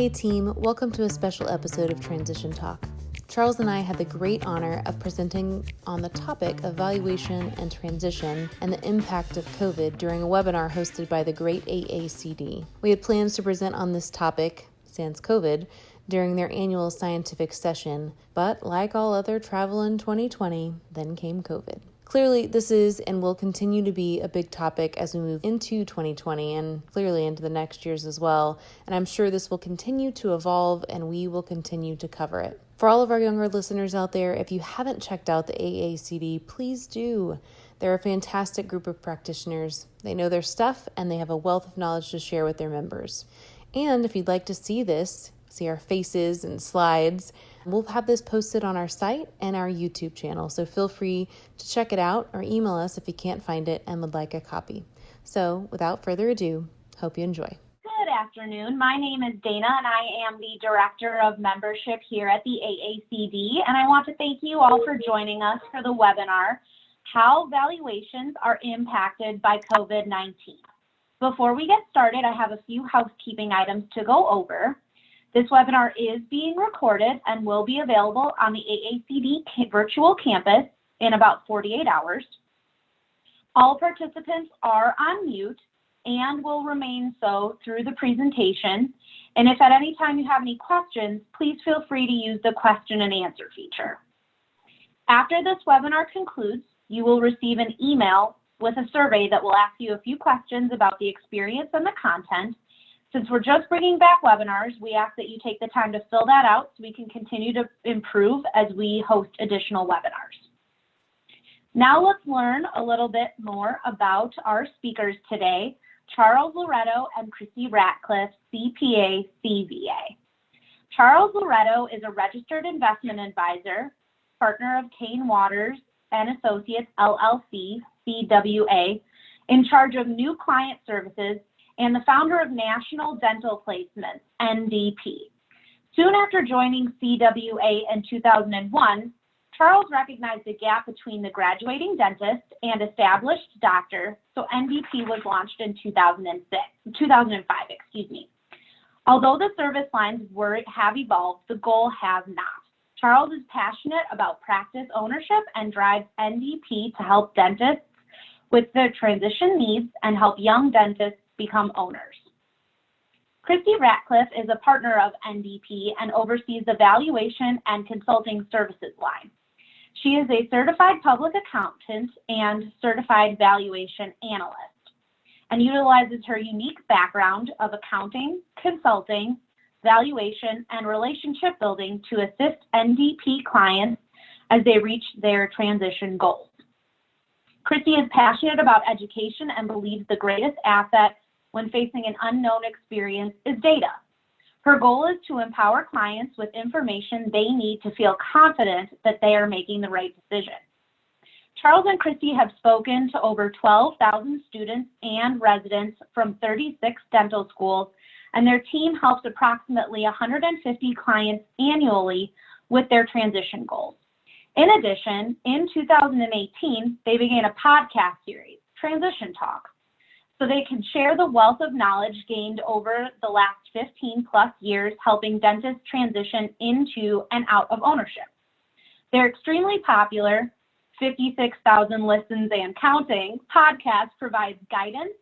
Hey team, welcome to a special episode of Transition Talk. Charles and I had the great honor of presenting on the topic of valuation and transition and the impact of COVID during a webinar hosted by the great AACD. We had plans to present on this topic, sans COVID, during their annual scientific session, but like all other travel in 2020, then came COVID. Clearly, this is and will continue to be a big topic as we move into 2020 and clearly into the next years as well. And I'm sure this will continue to evolve and we will continue to cover it. For all of our younger listeners out there, if you haven't checked out the AACD, please do. They're a fantastic group of practitioners. They know their stuff and they have a wealth of knowledge to share with their members. And if you'd like to see this, see our faces and slides, we'll have this posted on our site and our YouTube channel, so feel free to check it out or email us if you can't find it and would like a copy. So without further ado, hope you enjoy. Good afternoon. My name is Dana and I am the Director of Membership here at the AACD, and I want to thank you all for joining us for the webinar, How Valuations Are Impacted by COVID-19. Before we get started, I have a few housekeeping items to go over. This webinar is being recorded and will be available on the AACD virtual campus in about 48 hours. All participants are on mute and will remain so through the presentation. And if at any time you have any questions, please feel free to use the question and answer feature. After this webinar concludes, you will receive an email with a survey that will ask you a few questions about the experience and the content. Since we're just bringing back webinars, we ask that you take the time to fill that out so we can continue to improve as we host additional webinars. Now let's learn a little bit more about our speakers today, Charles Loretto and Christy Ratcliffe, CPA, CVA. Charles Loretto is a registered investment advisor, partner of Kane Waters and Associates LLC, CWA, in charge of new client services, and the founder of National Dental Placements, NDP. Soon after joining CWA in 2001, Charles recognized the gap between the graduating dentist and established doctor, so NDP was launched in 2005. Although the service lines have evolved, the goal has not. Charles is passionate about practice ownership and drives NDP to help dentists with their transition needs and help young dentists become owners. Christy Ratcliffe is a partner of NDP and oversees the valuation and consulting services line. She is a certified public accountant and certified valuation analyst and utilizes her unique background of accounting, consulting, valuation, and relationship building to assist NDP clients as they reach their transition goals. Christy is passionate about education and believes the greatest asset when facing an unknown experience is data. Her goal is to empower clients with information they need to feel confident that they are making the right decision. Charles and Christy have spoken to over 12,000 students and residents from 36 dental schools, and their team helps approximately 150 clients annually with their transition goals. In addition, in 2018, they began a podcast series, Transition Talk, so they can share the wealth of knowledge gained over the last 15 plus years helping dentists transition into and out of ownership. Their extremely popular 56,000 listens and counting podcast provides guidance,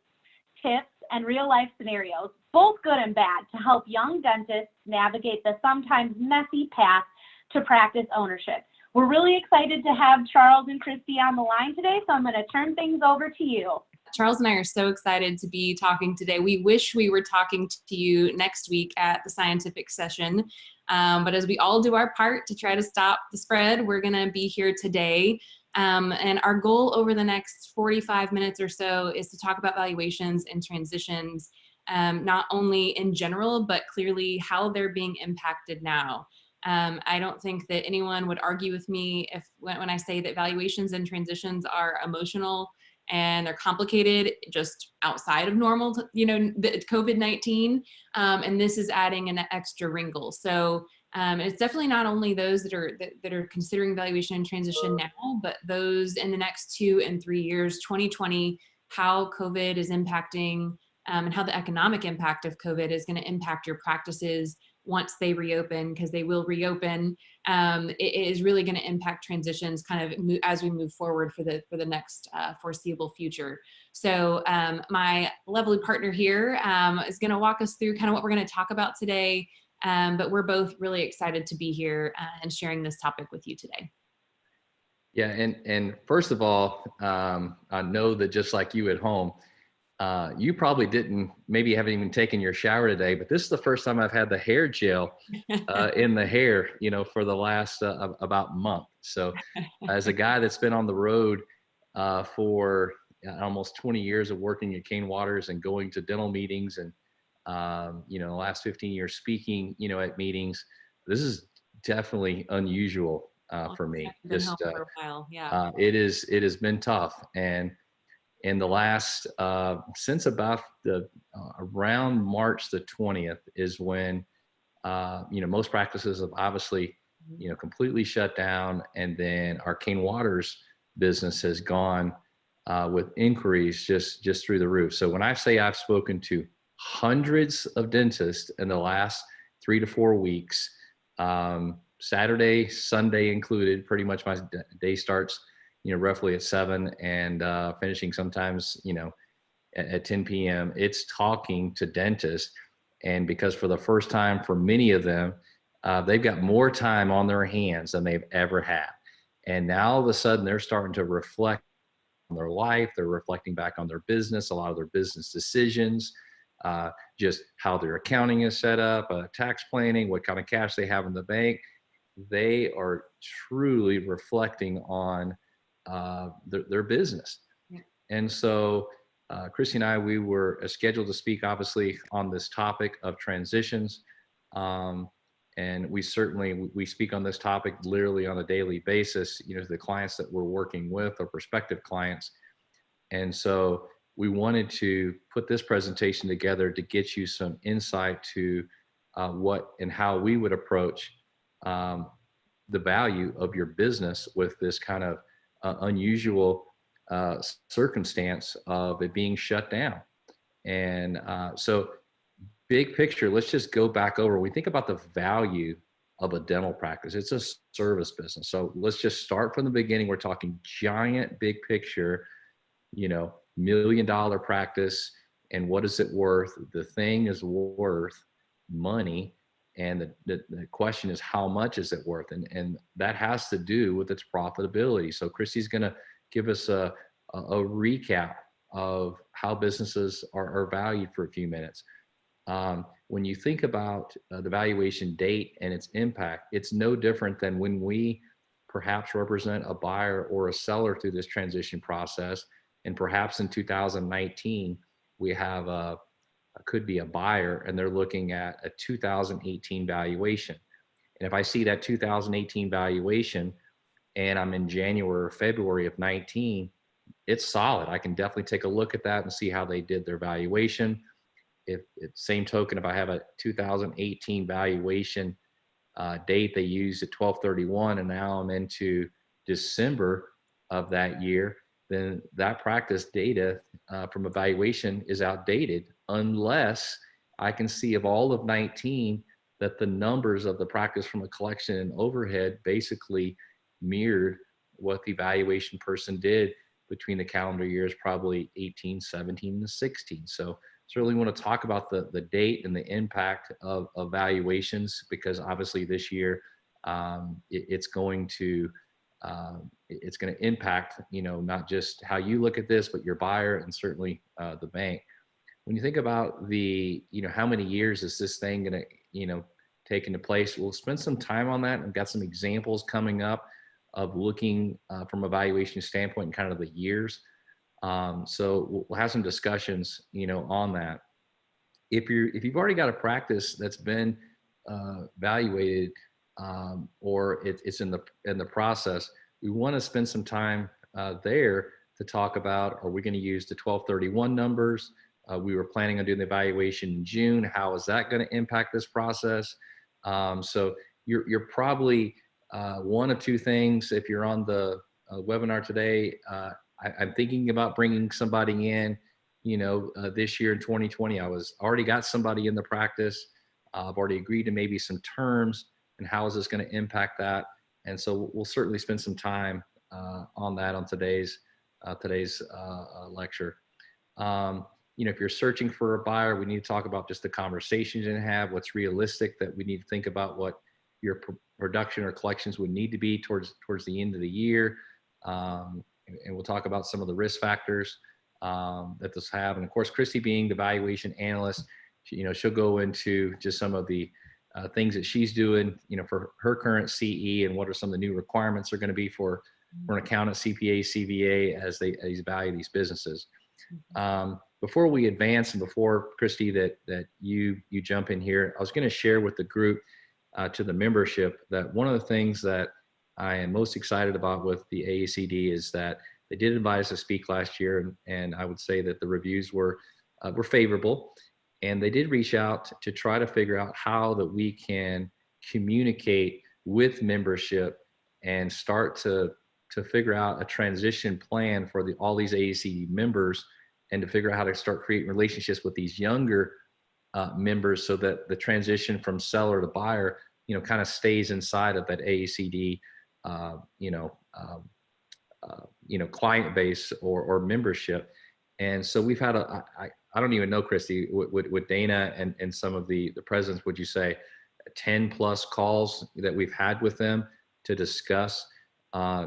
tips, and real-life scenarios, both good and bad, to help young dentists navigate the sometimes messy path to practice ownership. We're really excited to have Charles and Christy on the line today, so I'm going to turn things over to you. Charles and I are so excited to be talking today. We wish we were talking to you next week at the scientific session, but as we all do our part to try to stop the spread, we're going to be here today. And our goal over the next 45 minutes or so is to talk about valuations and transitions, not only in general, but clearly how they're being impacted now. I don't think that anyone would argue with me when I say that valuations and transitions are emotional and they're complicated just outside of normal, the COVID-19, and this is adding an extra wrinkle. So it's definitely not only those that are considering valuation and transition now, but those in the next 2 and 3 years, 2020, how COVID is impacting and how the economic impact of COVID is going to impact your practices once they reopen, because they will reopen. It is really going to impact transitions kind of as we move forward for the next foreseeable future. So my lovely partner here is going to walk us through kind of what we're going to talk about today. But we're both really excited to be here and sharing this topic with you today. Yeah, and first of all, I know that just like you at home, you probably haven't even taken your shower today, but this is the first time I've had the hair gel in the hair, for the last about month. So as a guy that's been on the road for almost 20 years of working at Kane Waters and going to dental meetings and, the last 15 years speaking, at meetings, this is definitely unusual for me. Been home for a while. Yeah. It has been tough. And in the last, since about around March the 20th is when, most practices have obviously, completely shut down. And then our Kane Waters business has gone with inquiries just through the roof. So when I say I've spoken to hundreds of dentists in the last 3 to 4 weeks, Saturday, Sunday included, pretty much my day starts, roughly at 7 and finishing sometimes, at 10 p.m. It's talking to dentists. And because for the first time for many of them, they've got more time on their hands than they've ever had. And now all of a sudden they're starting to reflect on their life. They're reflecting back on their business, a lot of their business decisions, just how their accounting is set up, tax planning, what kind of cash they have in the bank. They are truly reflecting on their business. Yeah. And so Christy and I, we were scheduled to speak obviously on this topic of transitions. And we speak on this topic literally on a daily basis, the clients that we're working with or prospective clients. And so we wanted to put this presentation together to get you some insight to what and how we would approach the value of your business with this kind of unusual circumstance of it being shut down. And so big picture, let's just go back over. When we think about the value of a dental practice, it's a service business. So let's just start from the beginning. We're talking giant, big picture, $1 million practice. And what is it worth? The thing is worth money. And the question is, how much is it worth? And that has to do with its profitability. So Christy's going to give us a recap of how businesses are valued for a few minutes. When you think about the valuation date and its impact, it's no different than when we perhaps represent a buyer or a seller through this transition process. And perhaps in 2019, we have could be a buyer and they're looking at a 2018 valuation. And if I see that 2018 valuation and I'm in January or February of 19, it's solid. I can definitely take a look at that and see how they did their valuation. If it's same token, if I have a 2018 valuation date they used at 12/31 and now I'm into December of that year, then that practice data from evaluation is outdated unless I can see of all of 19 that the numbers of the practice from a collection and overhead basically mirrored what the evaluation person did between the calendar years, probably 18, 17, and 16. So certainly want to talk about the date and the impact of valuations, because obviously this year it's going to impact, not just how you look at this, but your buyer and certainly the bank. When you think about the, how many years is this thing going to, take into place? We'll spend some time on that. I've got some examples coming up of looking from a valuation standpoint and kind of the years. So we'll have some discussions, on that. If you've already got a practice that's been evaluated or it's in the process, we want to spend some time there to talk about, are we going to use the 12/31 numbers? We were planning on doing the evaluation in June. How is that going to impact this process? So you're probably one of two things. If you're on the webinar today, I'm thinking about bringing somebody in this year in 2020, I was already got somebody in the practice. I've already agreed to maybe some terms, and how is this going to impact that? And so we'll certainly spend some time on that on today's lecture. If you're searching for a buyer, we need to talk about just the conversations you have, what's realistic that we need to think about, what your production or collections would need to be towards the end of the year. And we'll talk about some of the risk factors that this have. And of course, Christy being the valuation analyst, she'll go into just some of the things that she's doing, for her current CE, and what are some of the new requirements are going to be for an accountant, CPA, CVA as they value these businesses. Before we advance, and before Christy that you jump in here, I was going to share with the group, to the membership, that one of the things that I am most excited about with the AACD is that they did invite us to speak last year, and I would say that the reviews were favorable, and they did reach out to try to figure out how that we can communicate with membership and start to figure out a transition plan for all these AACD members, and to figure out how to start creating relationships with these younger members, so that the transition from seller to buyer, kind of stays inside of that AACD, client base or membership. And so we've had I don't even know, Christy, with Dana and some of the presidents, would you say 10 plus calls that we've had with them to discuss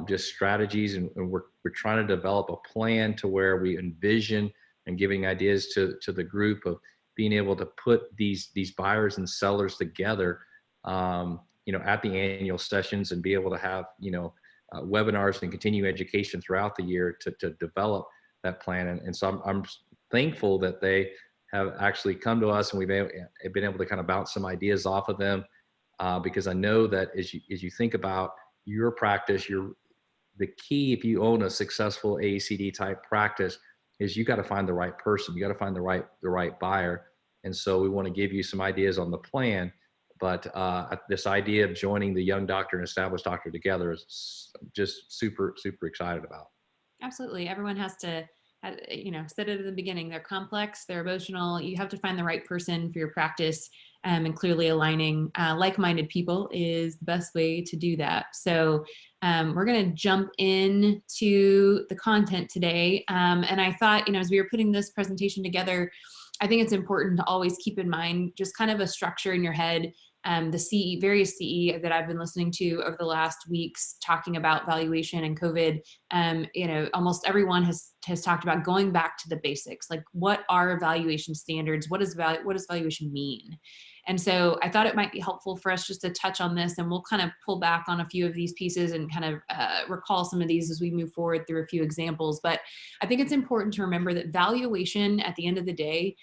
just strategies, and we're trying to develop a plan to where we envision and giving ideas to the group of being able to put these buyers and sellers together, at the annual sessions, and be able to have, webinars and continue education throughout the year to develop that plan. And so I'm thankful that they have actually come to us, and we've been able to kind of bounce some ideas off of them, because I know that as you think about your practice, the key, if you own a successful AACD type practice, is you got to find the right person. You got to find the right buyer. And so we want to give you some ideas on the plan, but this idea of joining the young doctor and established doctor together is just super, super excited about. Absolutely. Everyone has to, said it at the beginning, they're complex, they're emotional. You have to find the right person for your practice, and clearly aligning like-minded people is the best way to do that. So we're going to jump into the content today. And I thought, as we were putting this presentation together, I think it's important to always keep in mind just kind of a structure in your head. The various CE that I've been listening to over the last weeks talking about valuation and COVID, almost everyone has talked about going back to the basics. Like, what are valuation standards? What does valuation mean? And so I thought it might be helpful for us just to touch on this, and we'll kind of pull back on a few of these pieces and kind of recall some of these as we move forward through a few examples. But I think it's important to remember that valuation, at the end of the day,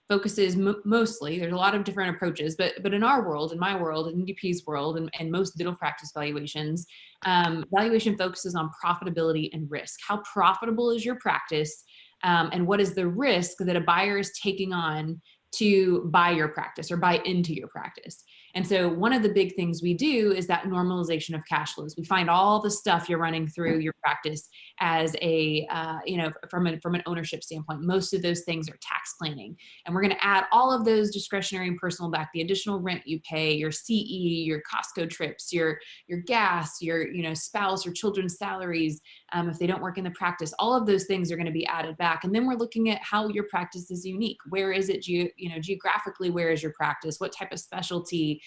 focuses mostly, there's a lot of different approaches, but in our world, in my world, in NDP's world, and most dental practice valuations, valuation focuses on profitability and risk. How profitable is your practice, and what is the risk that a buyer is taking on to buy your practice or buy into your practice? And so one of the big things we do is that normalization of cash flows. We find all the stuff you're running through your practice as a, from an ownership standpoint. Most of those things are tax planning. And we're going to add all of those discretionary and personal back, the additional rent you pay, your CE, your Costco trips, your gas, your spouse or children's salaries, if they don't work in the practice. All of those things are going to be added back. And then we're looking at how your practice is unique. Where is it geographically? Where is your practice? What type of specialty?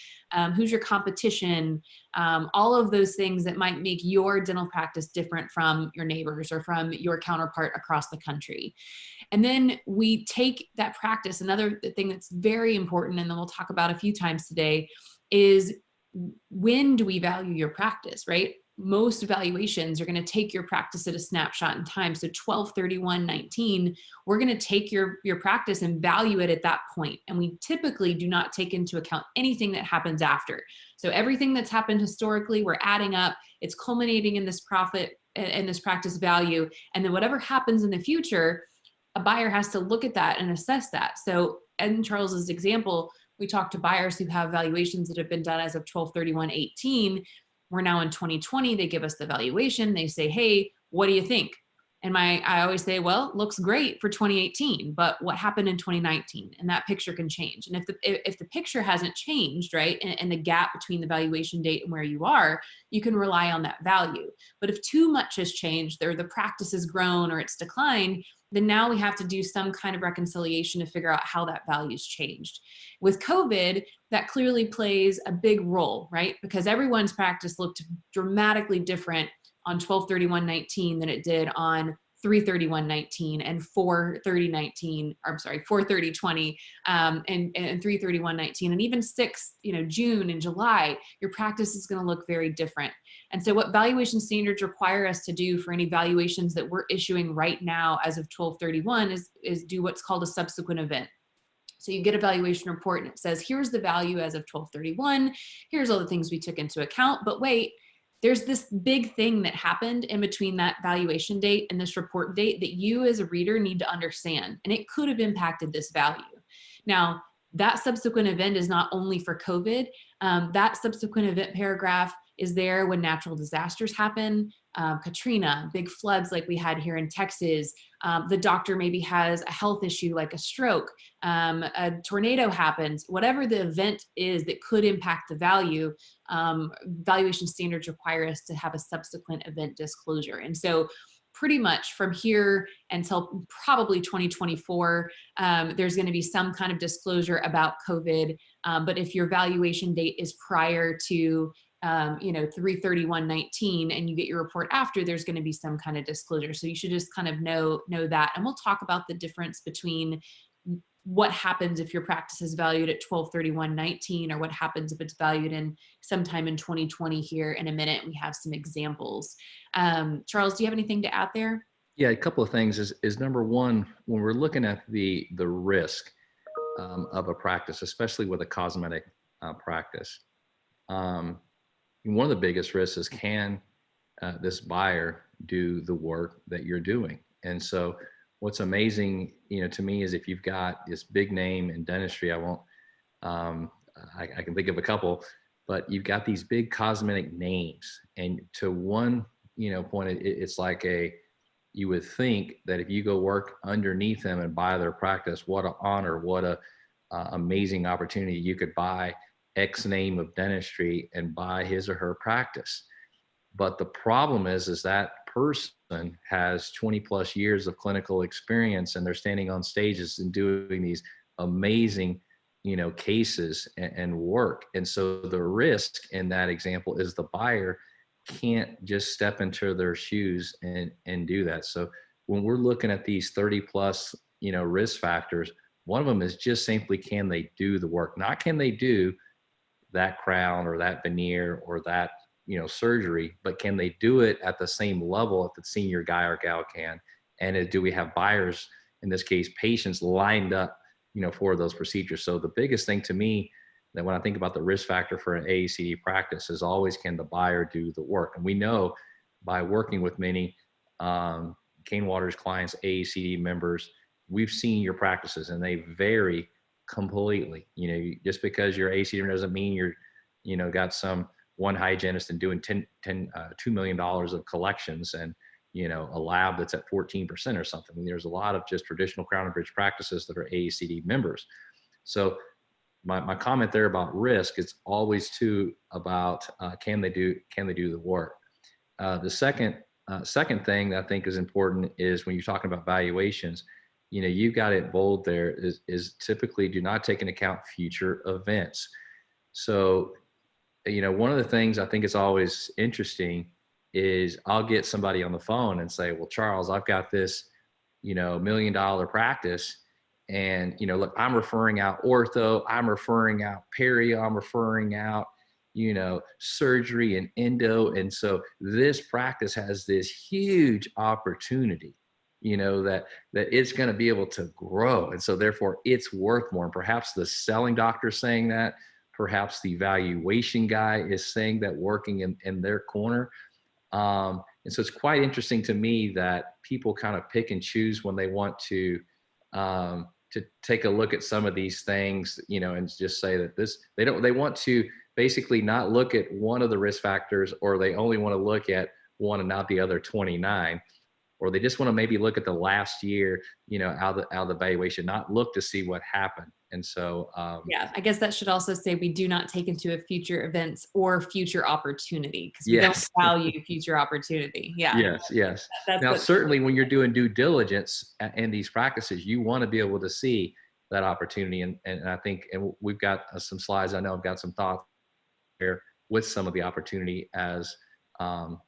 Who's your competition? All of those things that might make your dental practice different from your neighbors or from your counterpart across the country. And then we take that practice. Another thing that's very important, and then we'll talk about a few times today, is when do we value your practice, right? Most valuations are going to take your practice at a snapshot in time. So 12/31/19, we're going to take your practice and value it at that point. And we typically do not take into account anything that happens after. So everything that's happened historically, we're adding up, it's culminating in this profit and this practice value. And then whatever happens in the future, a buyer has to look at that and assess that. So in Charles's example, we talked to buyers who have valuations that have been done as of 12/31/18. We're now in 2020. They give us the valuation. They say, hey, what do you think? And I always say, well, it looks great for 2018, but what happened in 2019? And that picture can change. And if the picture hasn't changed, right, and the gap between the valuation date and where you are, you can rely on that value. But if too much has changed, or the practice has grown or it's declined, then now we have to do some kind of reconciliation to figure out how that value's changed. With COVID, that clearly plays a big role, right? Because everyone's practice looked dramatically different on 12/31/19 than it did on 3/31/19 and 4/30/19. I'm sorry, 4/30/20 and 3/31/19, and even June and July. Your practice is going to look very different. And so, what valuation standards require us to do for any valuations that we're issuing right now, as of 12/31, is do what's called a subsequent event. So you get a valuation report and it says, here's the value as of 12/31. Here's all the things we took into account. But wait, there's this big thing that happened in between that valuation date and this report date that you as a reader need to understand. And it could have impacted this value. Now, that subsequent event is not only for COVID. That subsequent event paragraph is there when natural disasters happen, Katrina, big floods like we had here in Texas. The doctor maybe has a health issue like a stroke, a tornado happens, whatever the event is that could impact the value, valuation standards require us to have a subsequent event disclosure. And so pretty much from here until probably 2024, there's going to be some kind of disclosure about COVID. But if your valuation date is prior to 3/31/19 and you get your report after, there's going to be some kind of disclosure. So you should just kind of know that. And we'll talk about the difference between what happens if your practice is valued at 12/31/19 or what happens if it's valued in sometime in 2020 here in a minute. We have some examples. Charles, do you have anything to add there? Yeah, a couple of things is number one, when we're looking at the risk of a practice, especially with a cosmetic practice, one of the biggest risks is, can this buyer do the work that you're doing? And so what's amazing, to me, is if you've got this big name in dentistry, I can think of a couple, but you've got these big cosmetic names, and to one, point, it's like you would think that if you go work underneath them and buy their practice, what an honor, what a amazing opportunity. You could buy X name of dentistry and buy his or her practice. But the problem is that person has 20 plus years of clinical experience, and they're standing on stages and doing these amazing, cases and work. And so the risk in that example is the buyer can't just step into their shoes and do that. So when we're looking at these 30 plus, risk factors, one of them is just simply, can they do the work? Not can they do that crown or that veneer or that, surgery, but can they do it at the same level that the senior guy or gal can? And do we have buyers, in this case, patients, lined up, for those procedures? So the biggest thing to me, that when I think about the risk factor for an AACD practice, is always, can the buyer do the work? And we know by working with many Kane Waters clients, AACD members, we've seen your practices and they vary completely. Just because you're AACD doesn't mean you're, got some one hygienist and doing $2 million of collections and, a lab that's at 14% or something. I mean, there's a lot of just traditional Crown and Bridge practices that are AACD members. So my comment there about risk is always too about, can they do the work? The second thing that I think is important is when you're talking about valuations, you've got it bold there, is typically do not take into account future events. So, one of the things I think is always interesting is I'll get somebody on the phone and say, well, Charles, I've got this, $1 million practice. And, look, I'm referring out ortho, I'm referring out perio, I'm referring out, surgery and endo. And so this practice has this huge opportunity, that it's going to be able to grow. And so therefore it's worth more. And perhaps the selling doctor is saying that, perhaps the valuation guy is saying that, working in their corner. And so it's quite interesting to me that people kind of pick and choose when they want to take a look at some of these things, and just say that they want to basically not look at one of the risk factors, or they only want to look at one and not the other 29. or they just want to maybe look at the last year, out of the valuation, not look to see what happened. And so, yeah, I guess that should also say we do not take into a future events or future opportunity, because we don't yes, value future opportunity. Yeah, yes. that's Now, what. certainly when you're doing due diligence in these practices, you want to be able to see that opportunity. And I think, and we've got some slides. I know I've got some thoughts there with some of the opportunity as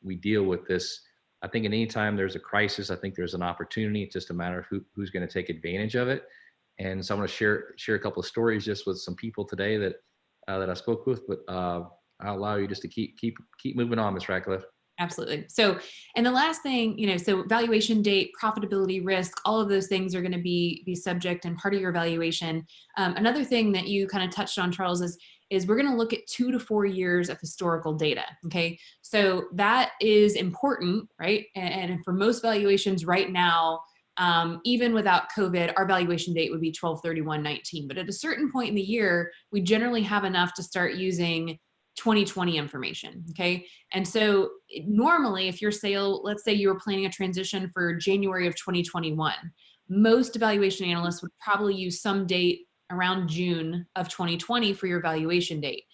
we deal with this. I think at any time there's a crisis, I think there's an opportunity. It's just a matter of who's going to take advantage of it. And so I'm going to share a couple of stories just with some people today that I spoke with, but I'll allow you just to keep moving on, Ms. Ratcliffe. Absolutely. So, and the last thing, so valuation date, profitability, risk, all of those things are going to be subject and part of your evaluation. Another thing that you kind of touched on, Charles, is we're going to look at 2 to 4 years of historical data. Okay. So that is important, right? And for most valuations right now, even without COVID, our valuation date would be 12/31/19. But at a certain point in the year, we generally have enough to start using 2020 information. Okay. And so normally if your sale, let's say you were planning a transition for January of 2021, most evaluation analysts would probably use some date around June of 2020 for your valuation date.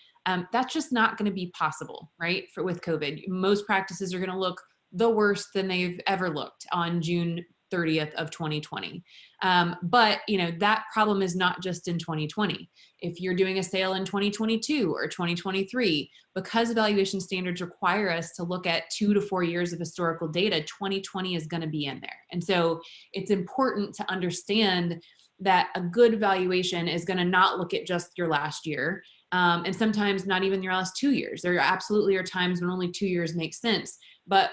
That's just not going to be possible, right? With COVID, most practices are going to look the worst than they've ever looked on June 30th of 2020. But that problem is not just in 2020. If you're doing a sale in 2022 or 2023, because evaluation standards require us to look at 2 to 4 years of historical data, 2020 is going to be in there. And so it's important to understand that a good valuation is going to not look at just your last year. And sometimes not even your last 2 years. There absolutely are times when only 2 years make sense, but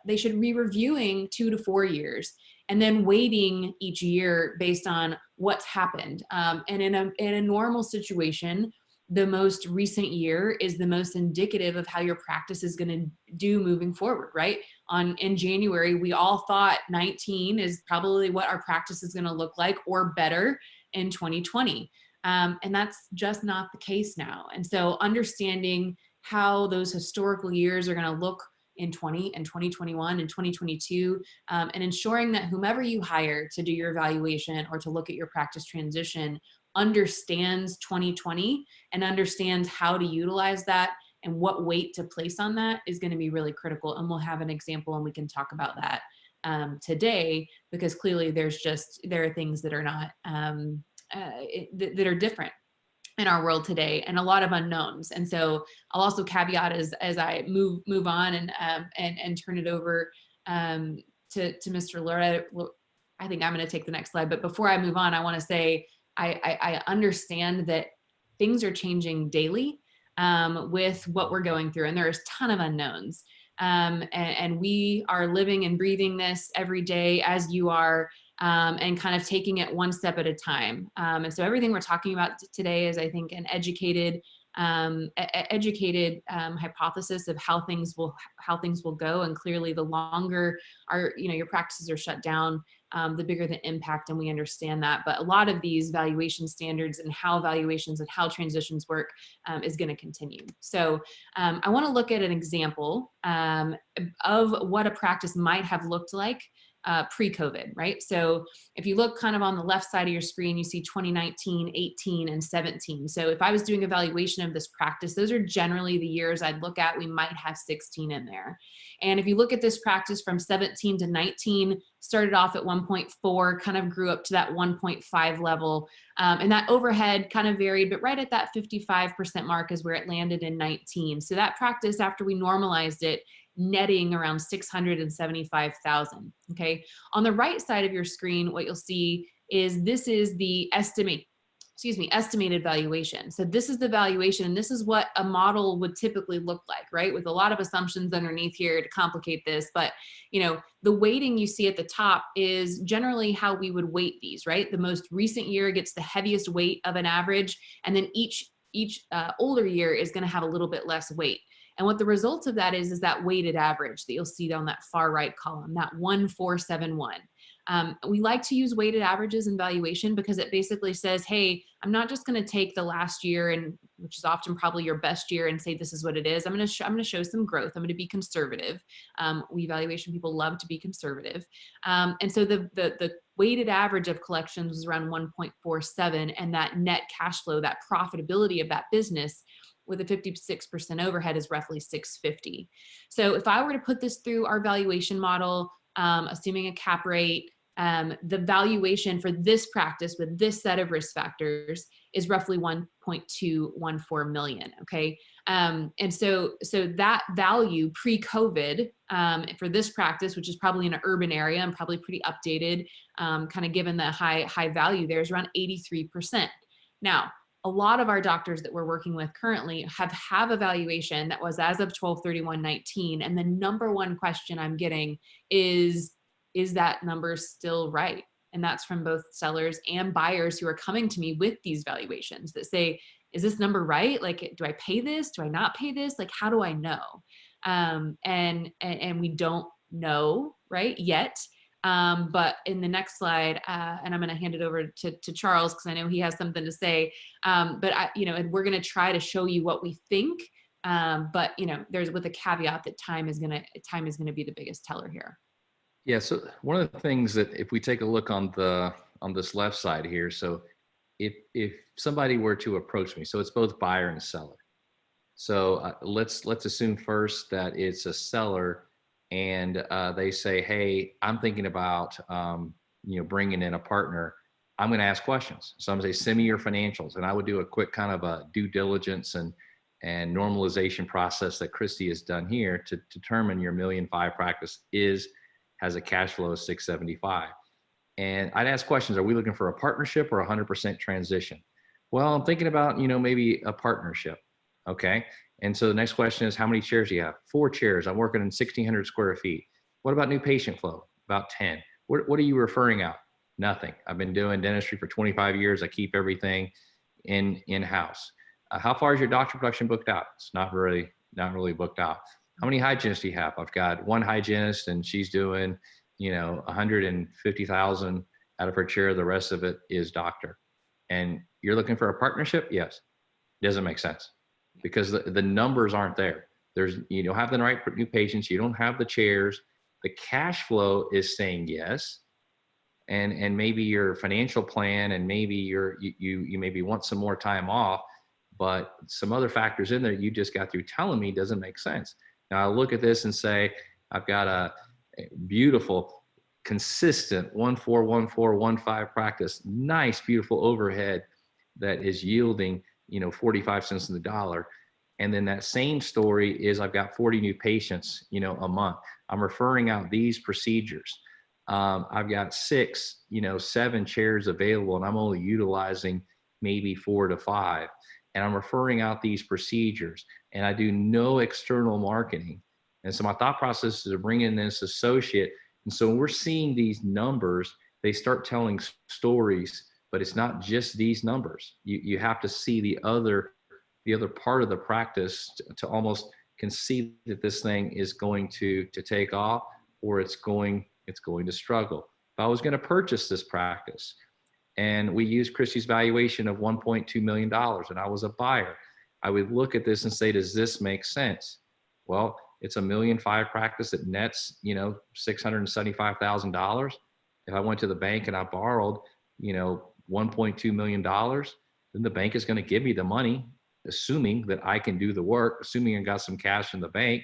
they should be reviewing 2 to 4 years and then weighting each year based on what's happened. And in a normal situation, the most recent year is the most indicative of how your practice is going to do moving forward, right? In January, we all thought 19 is probably what our practice is going to look like or better in 2020. And that's just not the case now. And so understanding how those historical years are going to look in 20 and 2021 and 2022, and ensuring that whomever you hire to do your evaluation or to look at your practice transition understands 2020 and understands how to utilize that and what weight to place on that is going to be really critical. And we'll have an example and we can talk about that today, because clearly there are things that are not, that are different in our world today, and a lot of unknowns. And so I'll also caveat as I move on and turn it over to Mr. Loretta. I think I'm going to take the next slide, but before I move on, I want to say I understand that things are changing daily with what we're going through, and there's a ton of unknowns. And we are living and breathing this every day as you are, and kind of taking it one step at a time. And so everything we're talking about today is, I think, an educated hypothesis of how things will go. And clearly, the longer your practices are shut down, the bigger the impact, and we understand that. But a lot of these valuation standards and how valuations and how transitions work is going to continue. So I want to look at an example of what a practice might have looked like pre-COVID, right? So if you look kind of on the left side of your screen, you see 2019, 18, and 17. So if I was doing evaluation of this practice, those are generally the years I'd look at. We might have 16 in there. And if you look at this practice from 17 to 19, started off at 1.4, kind of grew up to that 1.5 level. And that overhead kind of varied, but right at that 55% mark is where it landed in 19. So that practice, after we normalized it, netting around 675,000. Okay. On the right side of your screen, what you'll see is this is the estimated valuation. So this is the valuation, and this is what a model would typically look like, right? With a lot of assumptions underneath here to complicate this, but the weighting you see at the top is generally how we would weight these, right? The most recent year gets the heaviest weight of an average, and then each older year is going to have a little bit less weight. And what the result of that is that weighted average that you'll see on that far right column, that 1471. We like to use weighted averages in valuation because it basically says, hey, I'm not just going to take the last year and which is often probably your best year, and say, this is what it is. I'm going to show some growth. I'm going to be conservative. We valuation people love to be conservative. And so the weighted average of collections was around 1.47, and that net cash flow, that profitability of that business with a 56% overhead is roughly 650. So if I were to put this through our valuation model, assuming a cap rate, the valuation for this practice with this set of risk factors is roughly 1.214 million. Okay. And so that value pre-COVID for this practice, which is probably in an urban area and probably pretty updated, kind of given the high value there, is around 83%. Now, a lot of our doctors that we're working with currently have a valuation that was as of 12/31/19. And the number one question I'm getting is that number still right? And that's from both sellers and buyers who are coming to me with these valuations that say, is this number right? Like, do I pay this? Do I not pay this? Like, how do I know? And we don't know, right, yet. But in the next slide, and I'm going to hand it over to Charles, because I know he has something to say. But we're going to try to show you what we think. But there's with a caveat that time is going to be the biggest teller here. Yeah. So one of the things that if we take a look on this left side here, so if somebody were to approach me, so it's both buyer and seller. So let's assume first that it's a seller, and they say, hey, I'm thinking about bringing in a partner. I'm going to ask questions. So I'm going to say, send me your financials, and I would do a quick kind of a due diligence and normalization process that Christy has done here to determine your $1.5 million practice has a cash flow of 675. And I'd ask questions. Are we looking for a partnership or 100% transition? Well, I'm thinking about, maybe a partnership. Okay. And so the next question is, how many chairs do you have? 4 chairs. I'm working in 1,600 square feet. What about new patient flow? About 10. What are you referring out? Nothing. I've been doing dentistry for 25 years. I keep everything in-house. How far is your doctor production booked out? It's not really booked out. How many hygienists do you have? I've got 1 hygienist, and she's doing, 150,000 out of her chair. The rest of it is doctor. And you're looking for a partnership? Yes. Doesn't make sense because the numbers aren't there. You don't have the right new patients. You don't have the chairs. The cash flow is saying yes. And maybe your financial plan, and maybe you maybe want some more time off, but some other factors in there you just got through telling me doesn't make sense. Now I look at this and say, I've got a beautiful, consistent 1.41415 practice, nice, beautiful overhead that is yielding, 45 cents on the dollar. And then that same story is I've got 40 new patients, a month. I'm referring out these procedures. I've got 6, 7 chairs available, and I'm only utilizing maybe 4 to 5. And I'm referring out these procedures, and I do no external marketing. And so my thought process is to bring in this associate. And so when we're seeing these numbers, they start telling stories, but it's not just these numbers. You have to see the other part of the practice to almost conceive that this thing is going to take off, or it's going to struggle. If I was going to purchase this practice, and we used Christy's valuation of $1.2 million, and I was a buyer, I would look at this and say, does this make sense? Well, it's a $1.5 million practice that nets, $675,000. If I went to the bank and I borrowed, $1.2 million, then the bank is going to give me the money, assuming that I can do the work, assuming I got some cash in the bank,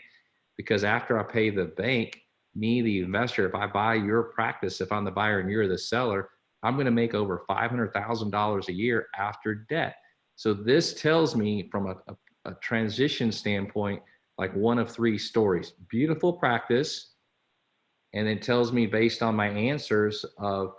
because after I pay the bank, me, the investor, if I buy your practice, if I'm the buyer and you're the seller, I'm going to make over $500,000 a year after debt. So this tells me from a transition standpoint, like one of 3 stories: beautiful practice, and it tells me based on my answers of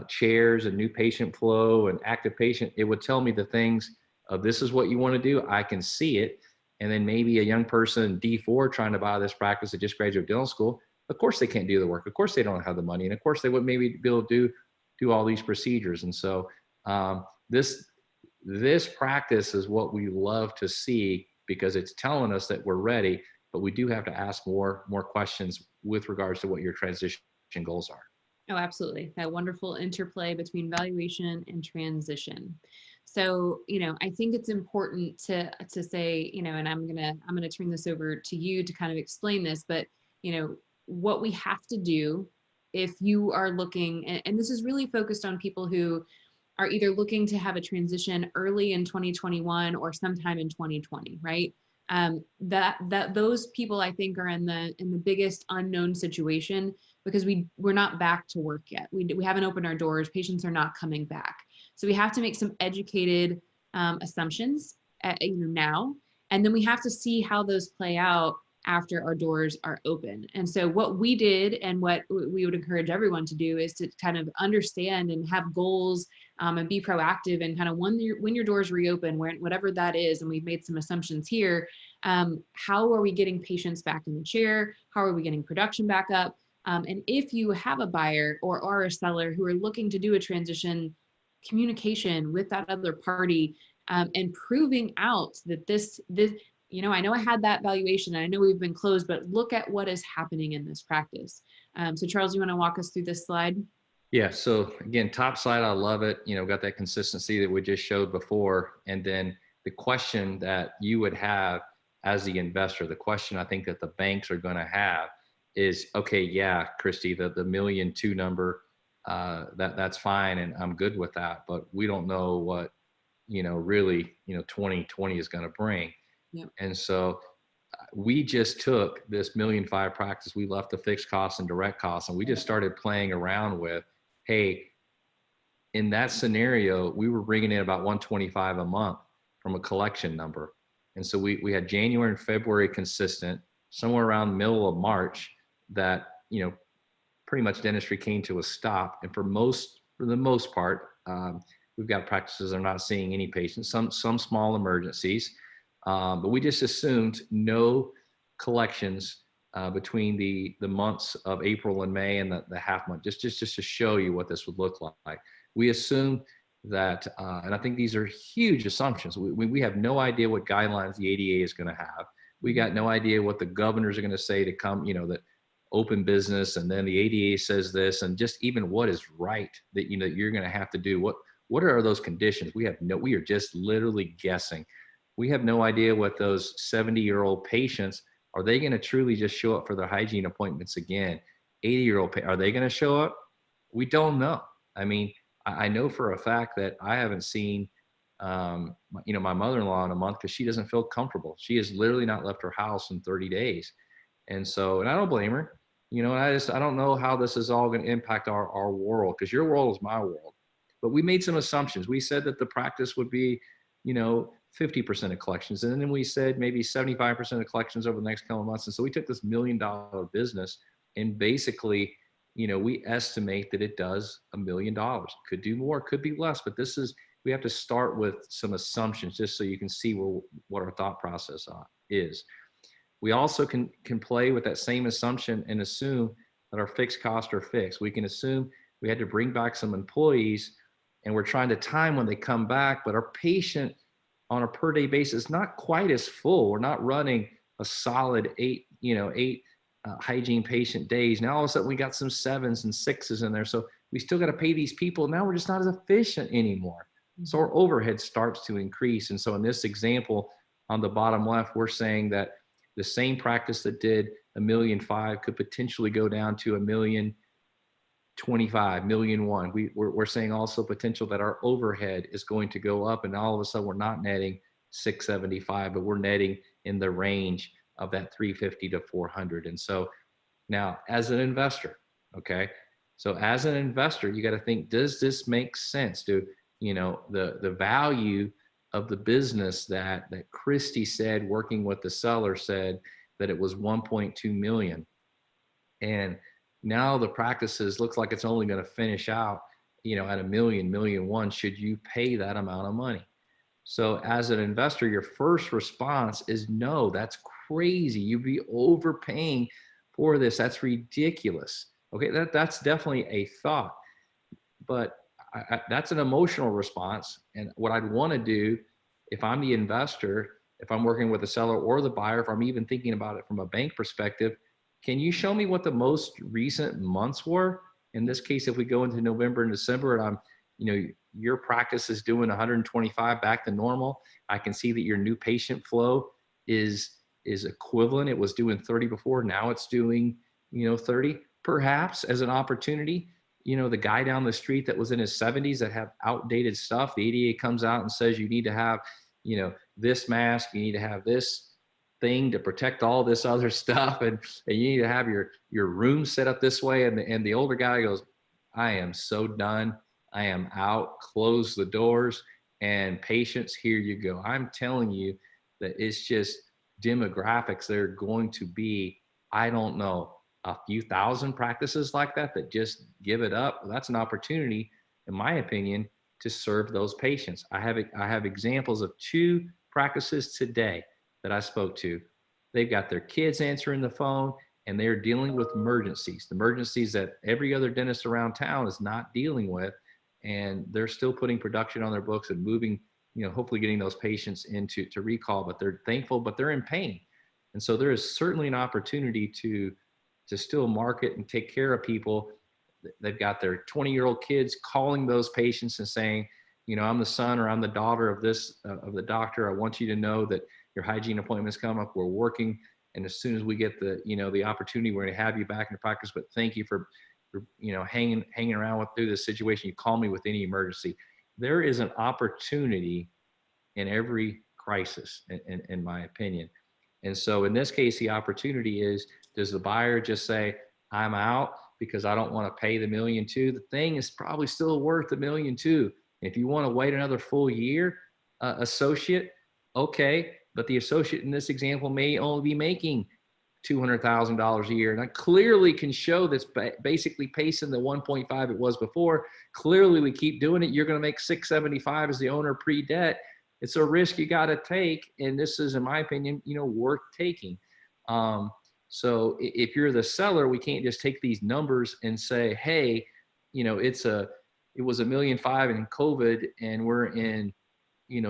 chairs and new patient flow and active patient, it would tell me the things of this is what you want to do. I can see it. And then maybe a young person, D4, trying to buy this practice that just graduated dental school, of course they can't do the work. Of course they don't have the money. And of course they would maybe be able to do all these procedures. And so this practice is what we love to see, because it's telling us that we're ready, but we do have to ask more questions with regards to what your transition goals are. Oh, absolutely. That wonderful interplay between valuation and transition. So, I think it's important to say, and I'm gonna turn this over to you to kind of explain this, but what we have to do if you are looking, and this is really focused on people who are either looking to have a transition early in 2021 or sometime in 2020, right? That those people I think are in the biggest unknown situation, because we're not back to work yet. We haven't opened our doors. Patients are not coming back. So we have to make some educated assumptions now, and then we have to see how those play out after our doors are open. And so what we did, and what we would encourage everyone to do, is to kind of understand and have goals, and be proactive, and kind of when your doors reopen, whatever that is, and we've made some assumptions here, how are we getting patients back in the chair? How are we getting production back up? And if you have a buyer or are a seller who are looking to do a transition, communication with that other party, and proving out that this, I know I had that valuation, and I know we've been closed, but look at what is happening in this practice. So Charles, you want to walk us through this slide? Yeah. So again, top slide, I love it. Got that consistency that we just showed before. And then the question that you would have as the investor, the question I think that the banks are going to have is, okay, yeah, Christy, the 1.2 million number, that's fine, and I'm good with that. But we don't know what, really, 2020 is going to bring. Yep. And so we just took this 1.5 million practice. We left the fixed costs and direct costs, and we just started playing around with, hey, in that scenario, we were bringing in about 125 a month from a collection number. And so we had January and February consistent, somewhere around the middle of March that, pretty much dentistry came to a stop. And for the most part, we've got practices that are not seeing any patients, some small emergencies, but we just assumed no collections between the months of April and May and the half month, just to show you what this would look like. We assume that, and I think these are huge assumptions. We have no idea what guidelines the ADA is going to have. We got no idea what the governors are going to say to come, that open business, and then the ADA says this, and just even what is right that, you're going to have to do. What are those conditions? We are just literally guessing. We have no idea what those 70-year-old patients, are they going to truly just show up for their hygiene appointments again? 80-year-old, are they going to show up? We don't know. I mean, I know for a fact that I haven't seen, my mother-in-law in a month because she doesn't feel comfortable. She has literally not left her house in 30 days. And so, and I don't blame her, and I don't know how this is all going to impact our world, because your world is my world. But we made some assumptions. We said that the practice would be, 50% of collections. And then we said maybe 75% of collections over the next couple of months. And so we took this $1 million business, and basically, we estimate that it does $1 million. Could do more, could be less, but we have to start with some assumptions just so you can see what our thought process is. We also can play with that same assumption and assume that our fixed costs are fixed. We can assume we had to bring back some employees, and we're trying to time when they come back, but our patient on a per day basis, not quite as full. We're not running a solid eight hygiene patient days. Now all of a sudden we got some 7s and 6s in there. So we still got to pay these people. Now we're just not as efficient anymore. So our overhead starts to increase. And so in this example on the bottom left, we're saying that the same practice that did $1.5 million could potentially go down to $1.025 million, $1.1 million. We're saying also potential that our overhead is going to go up, and all of a sudden we're not netting 675, but we're netting in the range of that 350 to 400. And so now as an investor, okay, so as an investor, you got to think, does this make sense? The value of the business that Christy said, working with the seller, said that it was 1.2 million. And now the practices looks like it's only going to finish out, at $1 million, $1.1 million. Should you pay that amount of money? So as an investor, your first response is no, that's crazy. You'd be overpaying for this. That's ridiculous. Okay, that's definitely a thought, but that's an emotional response. And what I'd want to do, if I'm the investor, if I'm working with the seller or the buyer, if I'm even thinking about it from a bank perspective, can you show me what the most recent months were? In this case, if we go into November and December, and I'm, your practice is doing 125 back to normal. I can see that your new patient flow is equivalent. It was doing 30 before. Now it's doing, 30, perhaps as an opportunity. The guy down the street that was in his 70s that had outdated stuff, the ADA comes out and says, you need to have, this mask, you need to have this thing to protect all this other stuff. And you need to have your room set up this way. And the older guy goes, I am so done. I am out. Close the doors. And patients, here you go. I'm telling you that it's just demographics. They're going to be, I don't know, a few thousand practices like that just give it up. That's an opportunity, in my opinion, to serve those patients. I have examples of 2 practices today that I spoke to. They've got their kids answering the phone, and they're dealing with emergencies, the emergencies that every other dentist around town is not dealing with. And they're still putting production on their books and moving, hopefully getting those patients into recall, but they're thankful, but they're in pain. And so there is certainly an opportunity to still market and take care of people. They've got their 20-year-old kids calling those patients and saying, I'm the son or I'm the daughter of the doctor. I want you to know that your hygiene appointments come up. We're working. And as soon as we get the opportunity, we're going to have you back in the practice, but thank you for hanging around through this situation. You call me with any emergency. There is an opportunity in every crisis, in my opinion. And so in this case, the opportunity is, does the buyer just say, I'm out because I don't want to pay the $1.2 million? The thing is probably still worth $1.2 million. If you want to wait another full year, associate, okay, but the associate in this example may only be making $200,000 a year. And I clearly can show this basically pacing the 1.5 it was before. Clearly we keep doing it. You're going to make 675 as the owner pre-debt. It's a risk you got to take. And this is, in my opinion, worth taking. So if you're the seller, we can't just take these numbers and say, hey, it was $1.5 million in COVID, and we're in,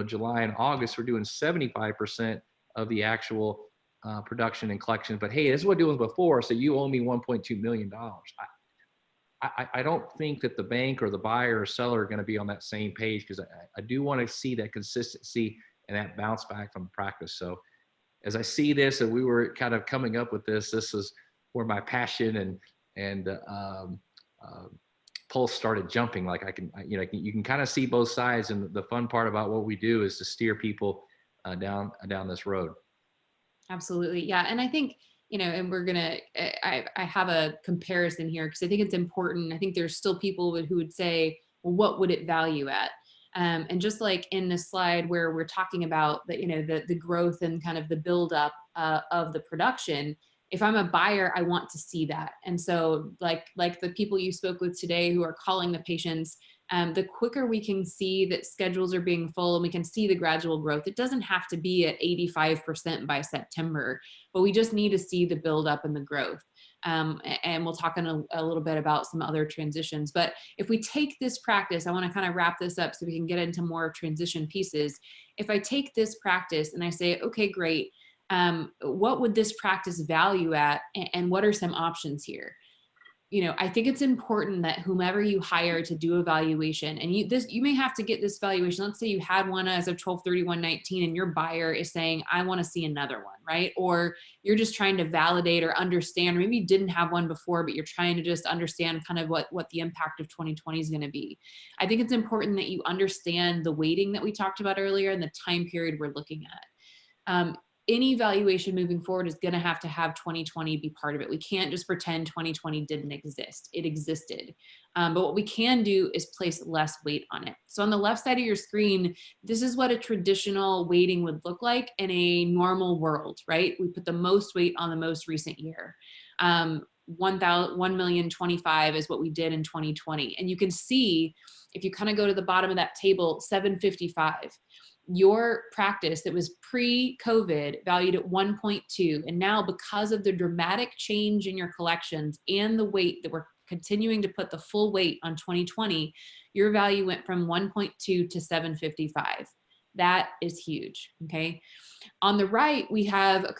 July and August, we're doing 75% of the actual production and collection. But hey, this is what it was before, so you owe me $1.2 million. I don't think that the bank or the buyer or seller are going to be on that same page, because I do want to see that consistency and that bounce back from practice. So as I see this, and we were kind of coming up with this is where my passion and pulse started jumping. Like you can kind of see both sides. And the fun part about what we do is to steer people down this road. Absolutely. Yeah. And I think, and we're going to, I have a comparison here because I think it's important. I think there's still people who would say, well, what would it value at? And just like in this slide where we're talking about the growth and kind of the buildup of the production, if I'm a buyer, I want to see that. And so like the people you spoke with today who are calling the patients, the quicker we can see that schedules are being full and we can see the gradual growth, it doesn't have to be at 85% by September, but we just need to see the buildup and the growth. And we'll talk in a little bit about some other transitions. But if we take this practice, I want to kind of wrap this up so we can get into more transition pieces. If I take this practice and I say, okay, great, what would this practice value at, and what are some options here? I think it's important that whomever you hire to do a valuation, and you may have to get this valuation. Let's say you had one as of 12/31/19 and your buyer is saying, I want to see another one, right? Or you're just trying to validate or understand, or maybe you didn't have one before, but you're trying to just understand kind of what the impact of 2020 is going to be. I think it's important that you understand the weighting that we talked about earlier and the time period we're looking at. Any valuation moving forward is going to have 2020 be part of it. We can't just pretend 2020 didn't exist. It existed. But what we can do is place less weight on it. So on the left side of your screen, this is what a traditional weighting would look like in a normal world, right? We put the most weight on the most recent year. 1,025 is what we did in 2020. And you can see, if you kind of go to the bottom of that table, 755. Your practice that was pre-COVID valued at 1.2. And now because of the dramatic change in your collections and the weight that we're continuing to put the full weight on 2020, your value went from 1.2 to 755. That is huge. Okay. On the right, we have a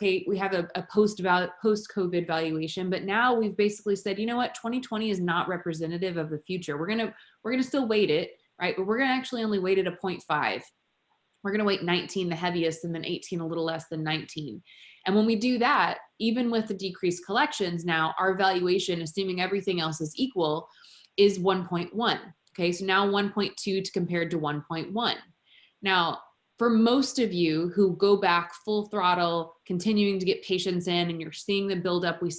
post-COVID valuation, but now we've basically said, you know what, 2020 is not representative of the future. We're going to still weight it, right? But we're going to actually only weight at a 0.5. We're going to weight 19 the heaviest, and then 18 a little less than 19. And when we do that, even with the decreased collections, now our valuation, assuming everything else is equal, is 1.1. Okay, so now 1.2 to compared to 1.1. Now, for most of you who go back full throttle, continuing to get patients in, and you're seeing the buildup we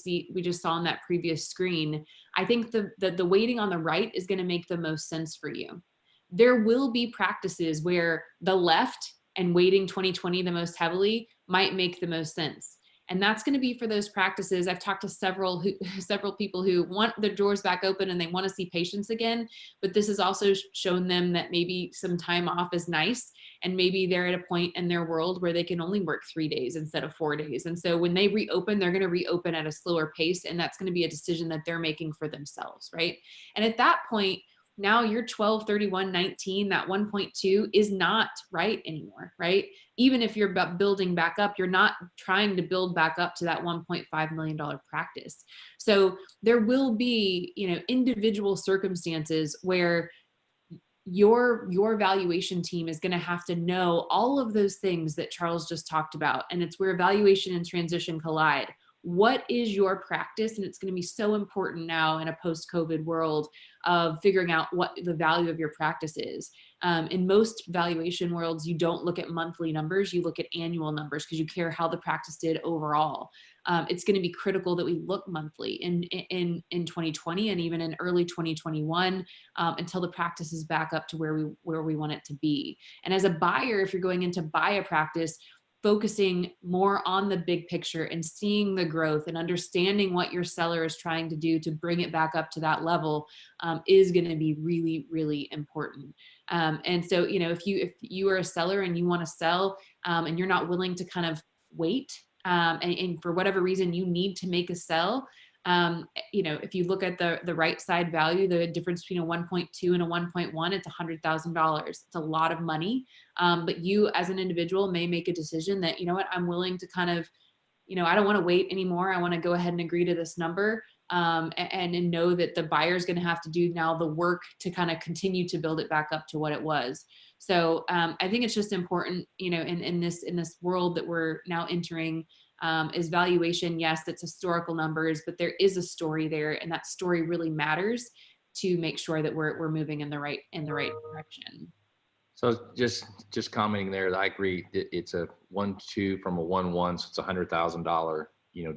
just saw on that previous screen, I think the weighting on the right is going to make the most sense for you. There will be practices where the left and weighting 2020 the most heavily might make the most sense. And that's going to be for those practices. I've talked to several people who want their doors back open and they want to see patients again, but this has also shown them that maybe some time off is nice, and maybe they're at a point in their world where they can only work 3 days instead of 4 days. And so when they reopen, they're going to reopen at a slower pace, and that's going to be a decision that they're making for themselves, right? And at that point, now your 12, 31, 19, that 1.2 is not right anymore, right? Even if you're building back up, you're not trying to build back up to that $1.5 million practice. So there will be, individual circumstances where your valuation team is going to have to know all of those things that Charles just talked about. And it's where valuation and transition collide. What is your practice? And it's going to be so important now in a post-COVID world of figuring out what the value of your practice is. In most valuation worlds, you don't look at monthly numbers, you look at annual numbers because you care how the practice did overall. It's going to be critical that we look monthly in 2020 and even in early 2021 until the practice is back up to where we want it to be. And as a buyer, if you're going in to buy a practice, focusing more on the big picture and seeing the growth and understanding what your seller is trying to do to bring it back up to that level is going to be really, really important. And so, if you are a seller and you want to sell and you're not willing to kind of wait and for whatever reason you need to make a sell, if you look at the right side value, the difference between a 1.2 and a 1.1, it's $100,000. It's a lot of money. But you as an individual may make a decision that, I'm willing to kind of, I don't want to wait anymore. I want to go ahead and agree to this number and know that the buyer is going to have to do now the work to kind of continue to build it back up to what it was. So I think it's just important, in this world that we're now entering, is valuation. Yes, it's historical numbers, but there is a story there, and that story really matters to make sure that we're moving in the right direction. So just commenting there, I agree. It's a 1.2 from a 1.1, so it's $100,000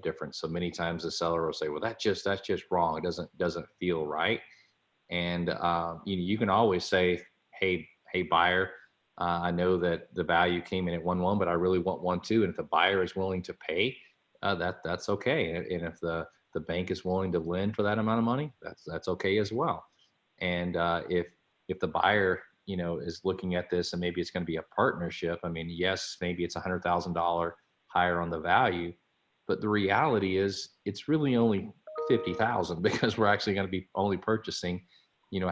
difference. So many times the seller will say, well, that's just wrong. It doesn't feel right. And you can always say, hey buyer, I know that the value came in at 1.1, but I really want 1.2. And if the buyer is willing to pay, that's okay. And if the bank is willing to lend for that amount of money, that's okay as well. And if the buyer is looking at this and maybe it's going to be a partnership, I mean, yes, maybe it's $100,000 higher on the value, but the reality is it's really only 50,000 because we're actually going to be only purchasing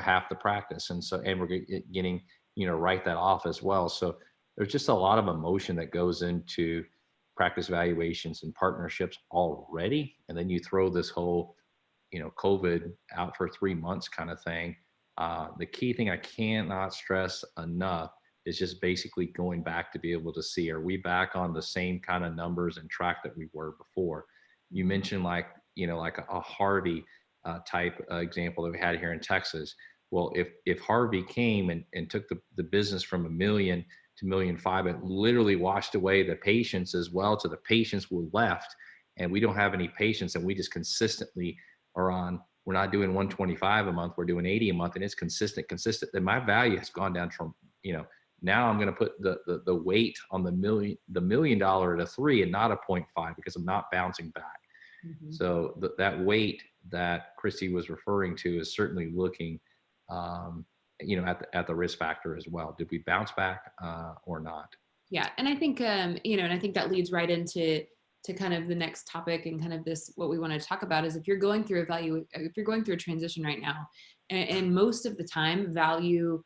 half the practice, and we're getting write that off as well. So there's just a lot of emotion that goes into practice valuations and partnerships already. And then you throw this whole, COVID out for 3 months kind of thing. The key thing I cannot stress enough is just basically going back to be able to see, are we back on the same kind of numbers and track that we were before? You mentioned like a Harvey type example that we had here in Texas. Well, if Harvey came and took the business from $1 million to $1.5 million, it literally washed away the patients as well. To the patients were left, and we don't have any patients, and we just consistently are on. We're not doing 125 a month. We're doing 80 a month, and it's consistent. And my value has gone down from, now I'm going to put the weight on the $1 million at a 3 and not a 0.5 because I'm not bouncing back. Mm-hmm. So that weight that Christy was referring to is certainly looking, at the risk factor as well. Did we bounce back or not? Yeah, and I think and I think that leads right into kind of the next topic and kind of this what we want to talk about is if you're going through a transition right now, and most of the time value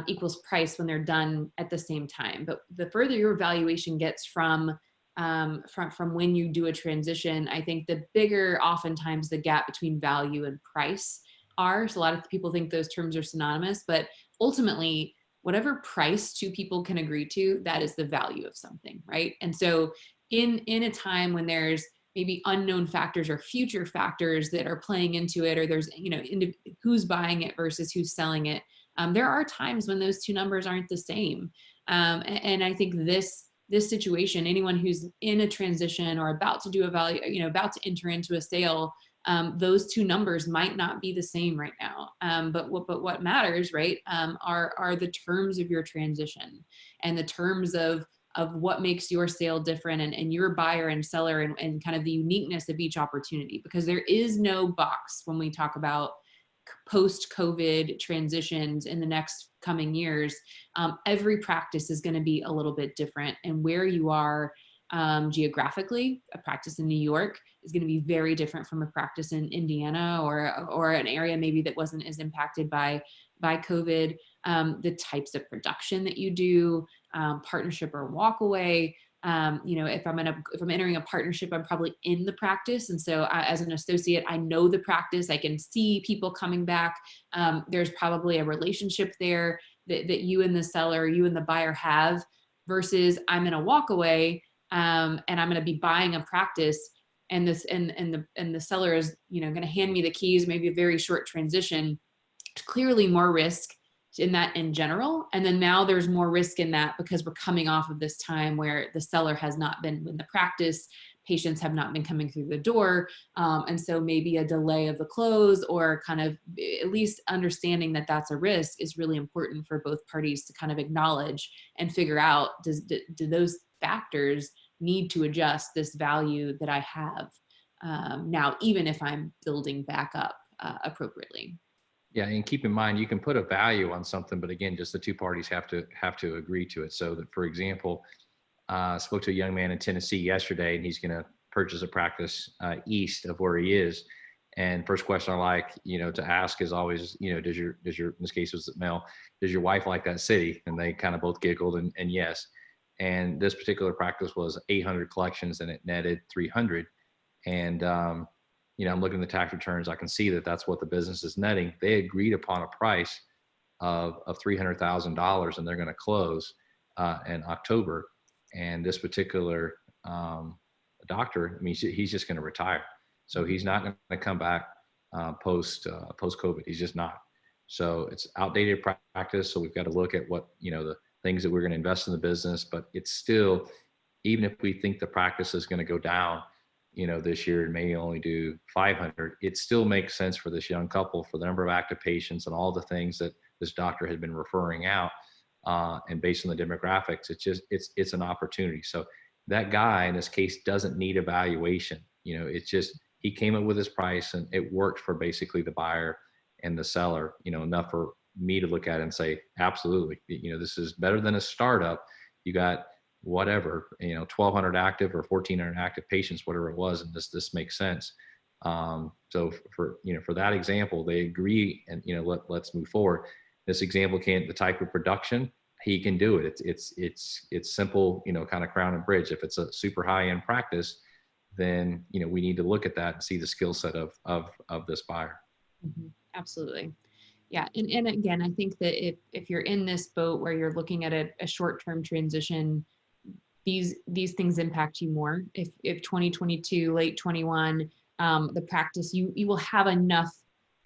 equals price when they're done at the same time. But the further your valuation gets from when you do a transition, I think the bigger oftentimes the gap between value and price are. So a lot of people think those terms are synonymous, but ultimately, whatever price two people can agree to, that is the value of something, right? And so in a time when there's maybe unknown factors or future factors that are playing into it, or there's, who's buying it versus who's selling it, there are times when those two numbers aren't the same. And I think this situation, anyone who's in a transition or about to do a value, about to enter into a sale, those two numbers might not be the same right now. But what matters, right, are the terms of your transition and the terms of what makes your sale different, and your buyer and seller, and kind of the uniqueness of each opportunity, because there is no box when we talk about post-COVID transitions in the next coming years. Every practice is going to be a little bit different, and where you are geographically, a practice in New York is going to be very different from a practice in Indiana, or an area maybe that wasn't as impacted by COVID. The types of production that you do, partnership or walk away. If I'm entering a partnership, I'm probably in the practice. And so as an associate, I know the practice, I can see people coming back. There's probably a relationship there that you and the seller, you and the buyer have, versus I'm in a walk away, and I'm going to be buying a practice, and the seller is, going to hand me the keys, maybe a very short transition. Clearly more risk in that in general. And then now there's more risk in that because we're coming off of this time where the seller has not been in the practice, patients have not been coming through the door. And so maybe a delay of the close, or kind of at least understanding that that's a risk, is really important for both parties to kind of acknowledge and figure out, do those factors need to adjust this value that I have now, even if I'm building back up appropriately. Yeah, and keep in mind, you can put a value on something, but again, just the two parties have to agree to it. So that, for example, I spoke to a young man in Tennessee yesterday, and he's going to purchase a practice east of where he is. And first question I like, to ask is always, does your in this case was male, does your wife like that city? And they kind of both giggled and yes. And this particular practice was 800 collections, and it netted 300. And I'm looking at the tax returns. I can see that that's what the business is netting. They agreed upon a price of $300,000, and they're going to close in October. And this particular doctor, he's just going to retire. So he's not going to come back post COVID. He's just not. So it's outdated practice. So we've got to look at what, the things that we're going to invest in the business. But it's still, even if we think the practice is going to go down, this year and may only do 500, it still makes sense for this young couple, for the number of active patients and all the things that this doctor had been referring out. And based on the demographics, it's an opportunity. So that guy in this case doesn't need a valuation. It's just, he came up with his price, and it worked for basically the buyer and the seller, enough for me to look at it and say, absolutely, this is better than a startup. You got whatever, 1,200 active or 1,400 active patients, whatever it was, and this makes sense. So for that example, they agree, and let's move forward. This example the type of production, he can do it. It's simple, kind of crown and bridge. If it's a super high end practice, then we need to look at that and see the skill set of this buyer. Mm-hmm. Absolutely. Yeah. And again, I think that if you're in this boat where you're looking at a short-term transition, these things impact you more. If 2022, late 21, the practice, you will have enough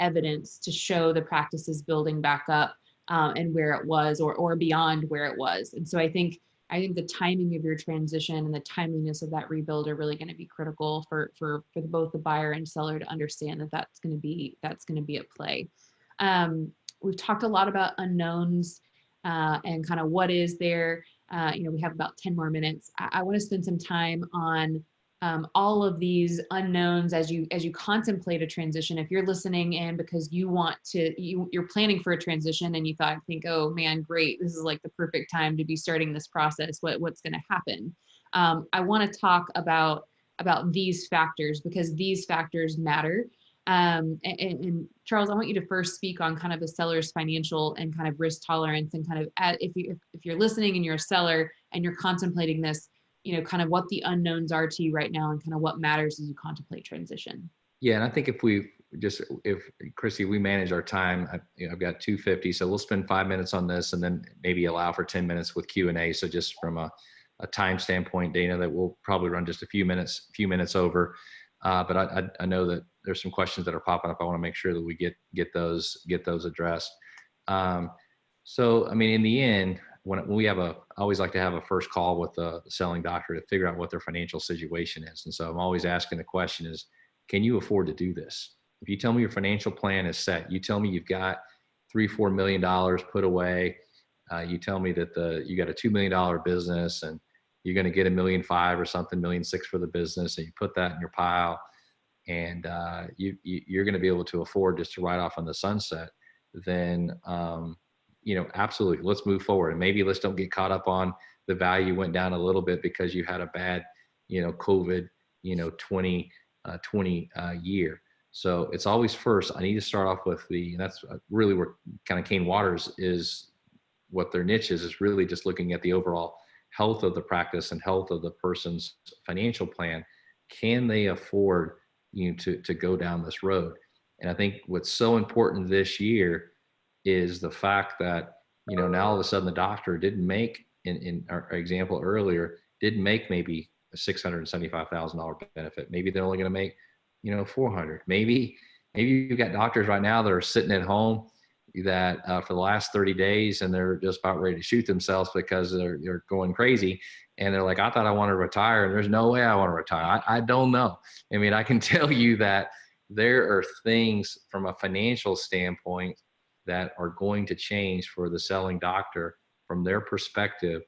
evidence to show the practice is building back up and where it was, or beyond where it was. And so I think the timing of your transition and the timeliness of that rebuild are really going to be critical for both the buyer and seller to understand that that's going to be at play. We've talked a lot about unknowns and kind of what is there. We have about 10 more minutes. I want to spend some time on all of these unknowns as you contemplate a transition. If you're listening in because you're planning for a transition and you think, oh man, great, this is like the perfect time to be starting this process. What's going to happen? I want to talk about these factors, because these factors matter. And Charles, I want you to first speak on kind of the seller's financial and kind of risk tolerance, and kind of if you're listening and you're a seller and you're contemplating this, kind of what the unknowns are to you right now, and kind of what matters as you contemplate transition. Yeah, and I think if just, if Christy, we manage our time, I've got 250, so we'll spend 5 minutes on this and then maybe allow for 10 minutes with Q&A. So just from a time standpoint, Dana, that we'll probably run just a few minutes over. But I know that there's some questions that are popping up. I want to make sure that we get those addressed. So, I mean, in the end, when we have I always like to have a first call with the selling doctor to figure out what their financial situation is. And so I'm always asking the question is, can you afford to do this? If you tell me your financial plan is set, you tell me you've got $3-4 million put away, you tell me that you got a $2 million business and you're going to get $1.5 million or something, $1.6 million for the business, and you put that in your pile, and you're going to be able to afford just to ride off on the sunset, then absolutely, let's move forward. And maybe let's don't get caught up on the value went down a little bit because you had a bad, COVID, 2020 year. So it's always first, I need to start off with and that's really where kind of Kane Waters is, what their niche is really just looking at the overall health of the practice and health of the person's financial plan. Can they afford to go down this road? And I think what's so important this year is the fact that, now all of a sudden the doctor didn't make, in our example earlier, didn't make maybe a $675,000 benefit. Maybe they're only going to make, 400. Maybe you've got doctors right now that are sitting at home that for the last 30 days and they're just about ready to shoot themselves because they're going crazy. And they're like, I thought I want to retire, and there's no way I want to retire. I don't know. I mean, I can tell you that there are things from a financial standpoint that are going to change for the selling doctor from their perspective.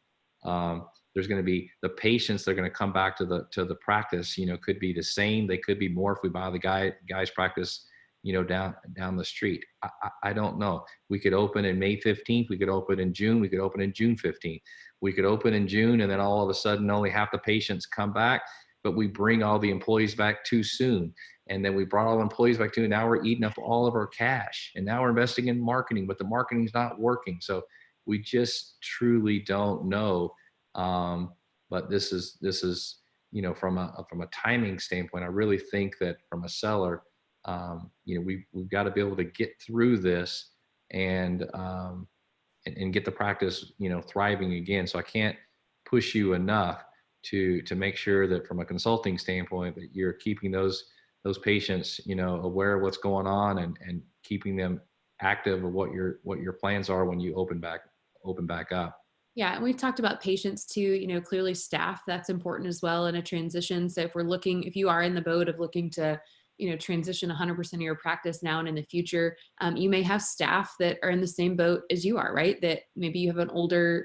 There's going to be the patients that are going to come back to the practice, could be the same. They could be more if we buy the guy's practice, down the street. I don't know. We could open in May 15th. We could open in June. We could open in June 15th. We could open in June, and then all of a sudden only half the patients come back, but we bring all the employees back too soon. And then we brought all the employees back too, and now we're eating up all of our cash. And now we're investing in marketing, but the marketing's not working. So we just truly don't know. But this is, from a timing standpoint, I really think that from a seller, we've got to be able to get through this and get the practice, thriving again. So I can't push you enough to make sure that from a consulting standpoint that you're keeping those patients, aware of what's going on and keeping them active of what your plans are when you open back up. Yeah, and we've talked about patients too, clearly staff, that's important as well in a transition. So if you are in the boat of looking to, transition 100% of your practice now and in the future, you may have staff that are in the same boat as you are, right? That maybe you have an older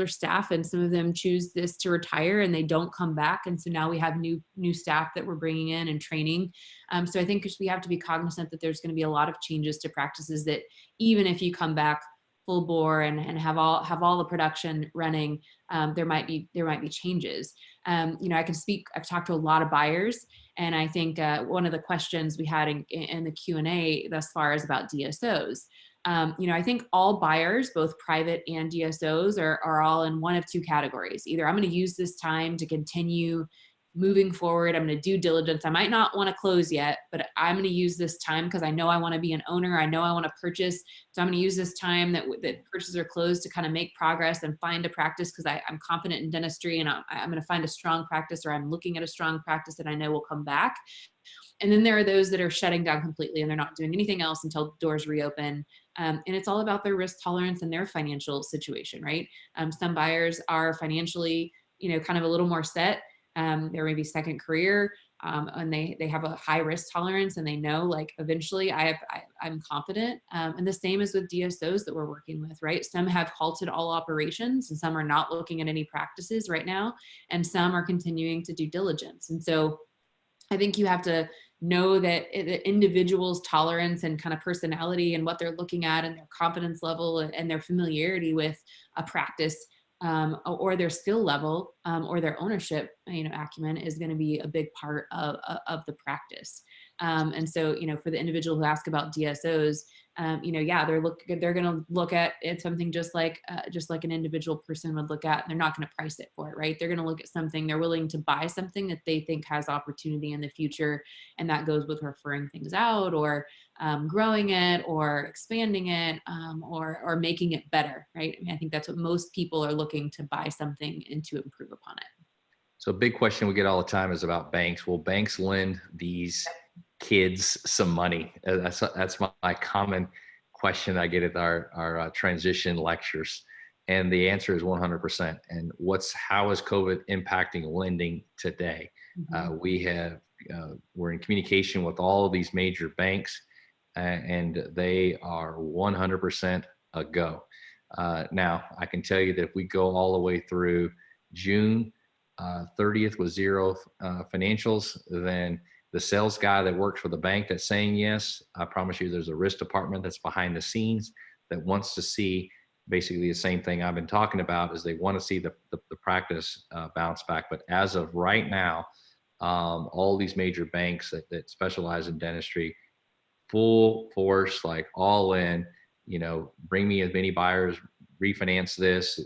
staff, and some of them choose this to retire and they don't come back. And so now we have new staff that we're bringing in and training. So I think we have to be cognizant that there's going to be a lot of changes to practices that even if you come back full bore and have all the production running, there might be changes. I've talked to a lot of buyers, and I think one of the questions we had in the Q&A thus far is about DSOs. I think all buyers, both private and DSOs, are all in one of two categories. Either I'm going to use this time to continue moving forward. I'm going to do diligence. I might not want to close yet, but I'm going to use this time because I know I want to be an owner. I know I want to purchase. So I'm going to use this time that purchases are closed to kind of make progress and find a practice because I'm confident in dentistry, and I'm going to find a strong practice, or I'm looking at a strong practice that I know will come back. And then there are those that are shutting down completely and they're not doing anything else until doors reopen. And it's all about their risk tolerance and their financial situation, right? Some buyers are financially, kind of a little more set. There may be second career, and they have a high risk tolerance, and they know like eventually I'm confident. And the same is with DSOs that we're working with, right? Some have halted all operations, and some are not looking at any practices right now, and some are continuing to do diligence. And so I think you have to know that the individual's tolerance and kind of personality and what they're looking at and their confidence level and their familiarity with a practice, or their skill level, or their ownership, acumen is going to be a big part of the practice. And so, for the individual who ask about DSOs, yeah, they're going to look at it something just like an individual person would look at. They're not going to price it for it, right? They're going to look at something. They're willing to buy something that they think has opportunity in the future, and that goes with referring things out, or growing it, or expanding it, or making it better, right? I mean, I think that's what most people are looking to buy something and to improve upon it. So a big question we get all the time is about banks. Will banks lend these kids some money? That's my common question I get at our transition lectures. And the answer is 100%. And how is COVID impacting lending today? Mm-hmm. We're in communication with all of these major banks, and they are 100% a go. Now, I can tell you that if we go all the way through June 30th with zero financials, then the sales guy that works for the bank that's saying yes, I promise you there's a risk department that's behind the scenes that wants to see basically the same thing I've been talking about, is they want to see the practice bounce back. But as of right now, all these major banks that specialize in dentistry, full force, like all in, bring me as many buyers, refinance this,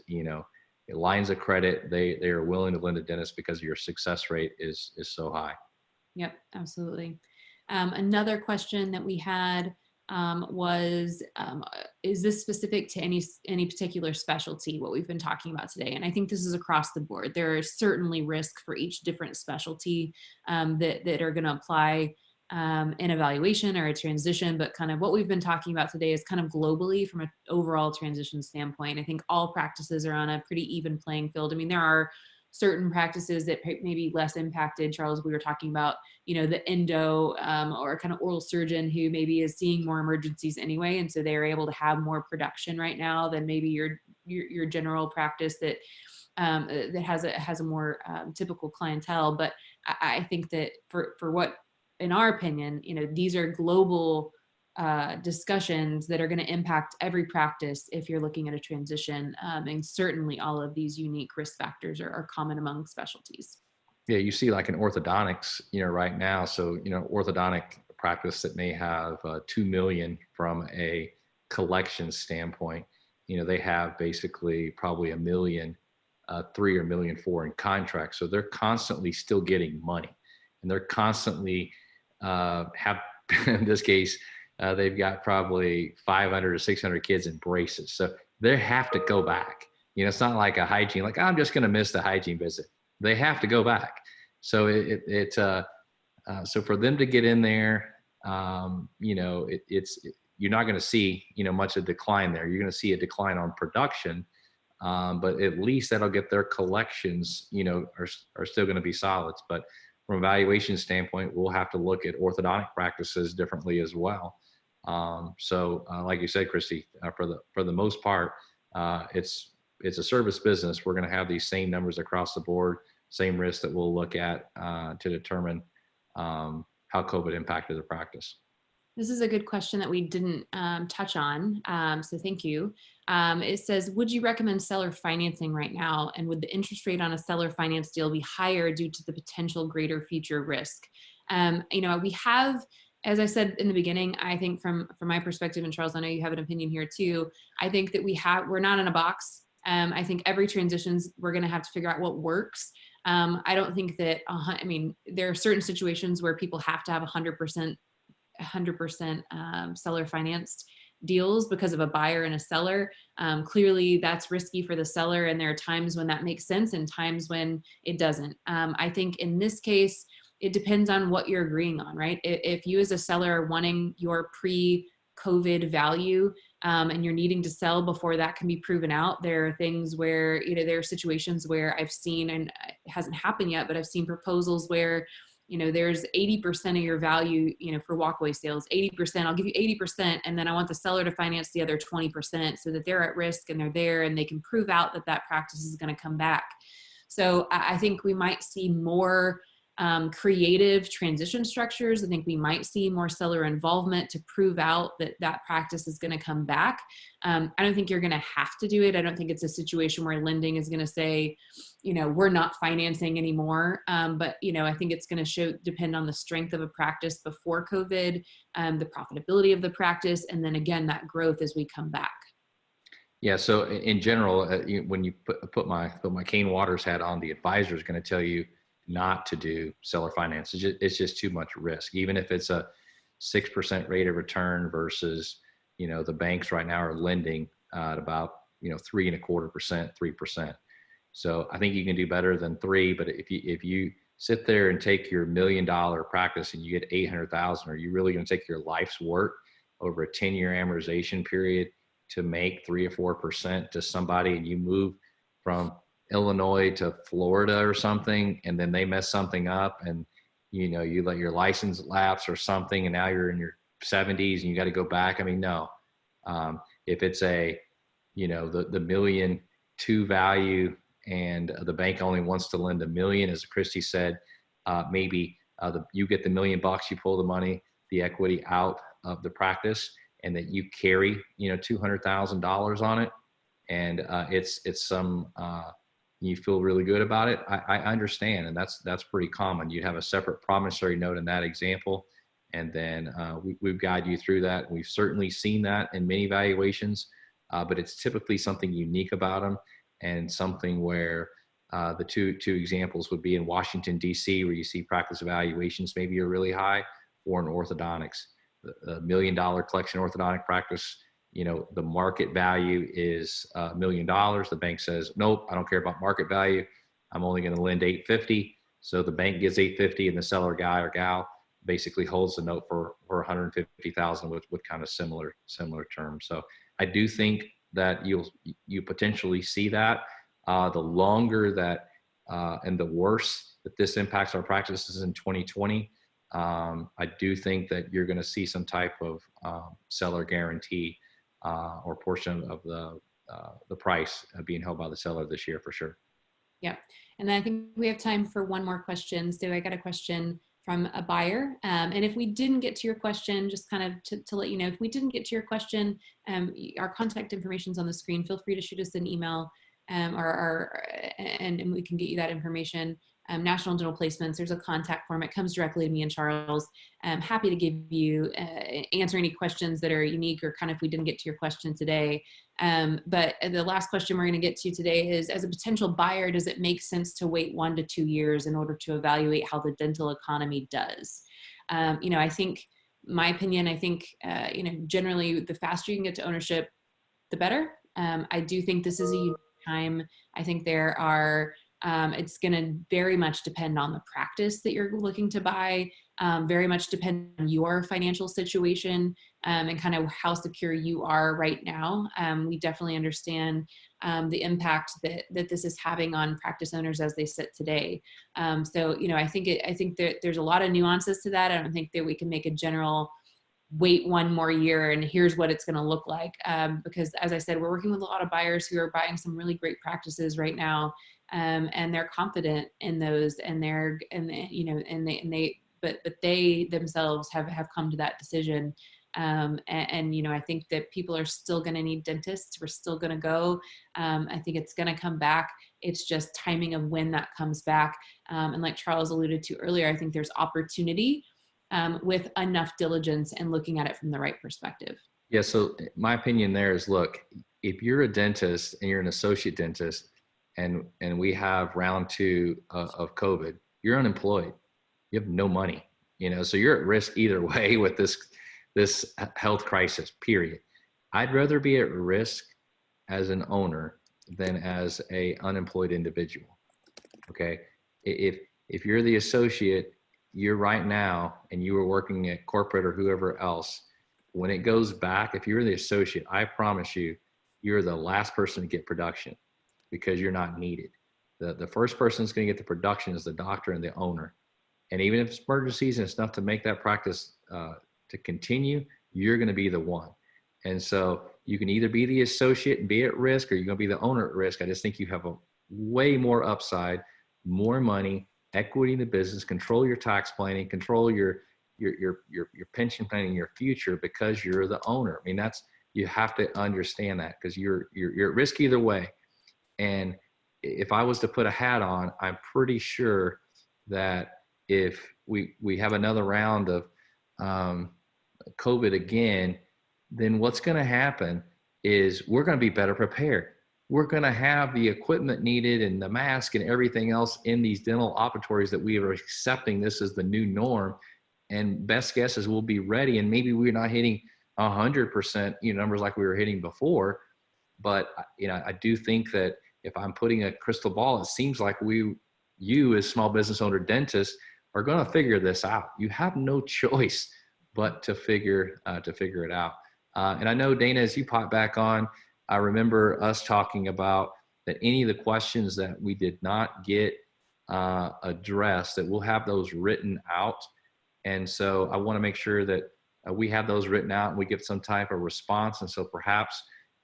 lines of credit, they are willing to lend to dentists because your success rate is so high. Yep, absolutely. Another question that we had was, is this specific to any particular specialty, what we've been talking about today? And I think this is across the board. There is certainly risk for each different specialty that are going to apply in evaluation or a transition, but kind of what we've been talking about today is kind of globally from an overall transition standpoint. I think all practices are on a pretty even playing field. I mean, there are certain practices that may be less impacted. Charles, we were talking about, the endo or kind of oral surgeon who maybe is seeing more emergencies anyway. And so they're able to have more production right now than maybe your general practice that has a more typical clientele. But I think that for what, in our opinion, these are global discussions that are going to impact every practice if you're looking at a transition. And certainly all of these unique risk factors are common among specialties. Yeah, you see like in orthodontics, right now. So, orthodontic practice that may have 2 million from a collection standpoint, they have basically probably 1 million, 3 or 1 million 4 in contracts. So they're constantly still getting money, and they're constantly in this case, they've got probably 500 or 600 kids in braces. So they have to go back. It's not like a hygiene, like I'm just going to miss the hygiene visit. They have to go back. So so for them to get in there, you're not going to see, much of decline there. You're going to see a decline on production, but at least that'll get their collections, are still going to be solids. But from a valuation standpoint, we'll have to look at orthodontic practices differently as well. So like you said, Christy, for the most part, it's a service business. We're going to have these same numbers across the board, same risks that we'll look at to determine how COVID impacted the practice. This is a good question that we didn't touch on, so thank you. It says, would you recommend seller financing right now? And would the interest rate on a seller finance deal be higher due to the potential greater future risk? We have, as I said in the beginning, I think from my perspective, and Charles, I know you have an opinion here too, I think that we're not in a box. I think every transitions, we're going to have to figure out what works. I don't think that, there are certain situations where people have to have 100% seller financed deals because of a buyer and a seller. Clearly that's risky for the seller, and there are times when that makes sense and times when it doesn't. I think in this case, it depends on what you're agreeing on, right? If you as a seller are wanting your pre-COVID value and you're needing to sell before that can be proven out, there are things where, there are situations where I've seen, and it hasn't happened yet, but I've seen proposals where there's 80% of your value, for walkaway sales, 80%, I'll give you 80%. And then I want the seller to finance the other 20% so that they're at risk and they're there and they can prove out that practice is going to come back. So I think we might see more creative transition structures. I think we might see more seller involvement to prove out that that practice is going to come back. I don't think you're going to have to do it. I don't think it's a situation where lending is going to say, we're not financing anymore. But, I think it's going to depend on the strength of a practice before COVID, the profitability of the practice, and then again, that growth as we come back. Yeah. So in general, when you put my Kane Waters hat on, the advisor is going to tell you not to do seller finance. It's just too much risk. Even if it's a 6% rate of return versus, the banks right now are lending at about, 3.25%, 3%. So I think you can do better than 3. But if you sit there and take your $1 million practice and you get 800,000, are you really going to take your life's work over a 10-year amortization period to make 3 or 4% to somebody, and you move from Illinois to Florida or something, and then they mess something up, and you let your license lapse or something, and now you're in your 70s and you got to go back? I mean, no. If it's the $1.2 million value and the bank only wants to lend $1 million, as Christy said, maybe you get the $1 million, you pull the money, the equity out of the practice, and that you carry $200,000 on it, and it's some you feel really good about it. I understand, and that's pretty common. You'd have a separate promissory note in that example, and then we've guided you through that. We've certainly seen that in many valuations, but it's typically something unique about them, and something where the two examples would be in Washington, D.C., where you see practice evaluations maybe are really high, or in orthodontics. The $1 million collection orthodontic practice, the market value is $1 million. The bank says, nope, I don't care about market value. I'm only going to lend $850. So the bank gives $850, and the seller guy or gal basically holds the note for $150,000 with kind of similar terms. So I do think that you potentially see that. The longer that and the worse that this impacts our practices in 2020, I do think that you're going to see some type of seller guarantee or portion of the price being held by the seller this year for sure. Yeah. And then I think we have time for one more question. So I got a question from a buyer. And if we didn't get to your question, just kind of to let you know, if we didn't get to your question, our contact information is on the screen. Feel free to shoot us an email and we can get you that information. National Dental Placements, there's a contact form. It comes directly to me and Charles. I'm happy to give you, answer any questions that are unique or kind of if we didn't get to your question today. But the last question we're going to get to today is, as a potential buyer, does it make sense to wait 1 to 2 years in order to evaluate how the dental economy does? I think, my opinion, generally the faster you can get to ownership, the better. I do think this is a unique time. I think there are, it's going to very much depend on the practice that you're looking to buy, very much depend on your financial situation and kind of how secure you are right now. We definitely understand the impact that this is having on practice owners as they sit today. I think that there's a lot of nuances to that. I don't think that we can make a general wait 1 more year and here's what it's going to look like. Because as I said, we're working with a lot of buyers who are buying some really great practices right now. And they're confident in those, but they themselves have come to that decision. I think that people are still going to need dentists. We're still going to go. I think it's going to come back. It's just timing of when that comes back. And like Charles alluded to earlier, I think there's opportunity with enough diligence and looking at it from the right perspective. Yeah. So my opinion there is, look, if you're a dentist and you're an associate dentist, and we have round 2 of COVID, you're unemployed. You have no money, so you're at risk either way with this health crisis, period. I'd rather be at risk as an owner than as a unemployed individual. Okay. If you're the associate, you're right now, and you were working at corporate or whoever else, when it goes back, if you're the associate, I promise you, you're the last person to get production, because you're not needed. The first person that's going to get the production is the doctor and the owner. And even if it's emergencies and it's enough to make that practice to continue, you're going to be the one. And so you can either be the associate and be at risk, or you're going to be the owner at risk. I just think you have a way more upside, more money, equity in the business, control your tax planning, control your pension planning, your future, because you're the owner. I mean, you have to understand that, because you're at risk either way. And if I was to put a hat on, I'm pretty sure that if we have another round of COVID again, then what's going to happen is we're going to be better prepared. We're going to have the equipment needed and the mask and everything else in these dental operatories that we are accepting this as the new norm. And best guess is we'll be ready. And maybe we're not hitting 100%, numbers like we were hitting before. But, I do think that if I'm putting a crystal ball, it seems like you as small business owner dentists are going to figure this out. You have no choice but to figure it out. And I know, Dana, as you pop back on, I remember us talking about that any of the questions that we did not get addressed, that we'll have those written out. And so I want to make sure that we have those written out and we get some type of response. And so perhaps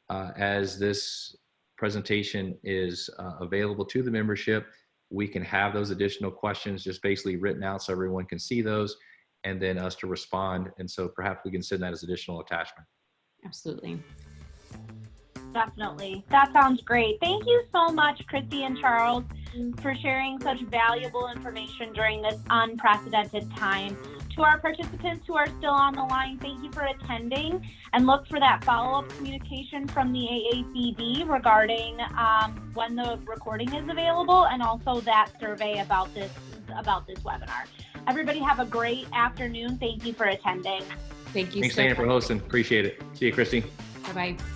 as this presentation is available to the membership, we can have those additional questions just basically written out so everyone can see those, and then us to respond. And so perhaps we can send that as additional attachment. Absolutely. Definitely. That sounds great. Thank you so much, Christy and Charles, for sharing such valuable information during this unprecedented time. To our participants who are still on the line, thank you for attending, and look for that follow-up communication from the AACD regarding when the recording is available, and also that survey about this webinar. Everybody have a great afternoon. Thank you for attending. Thank you. Thanks, Dana, for hosting. Appreciate it. See you, Christy. Bye-bye.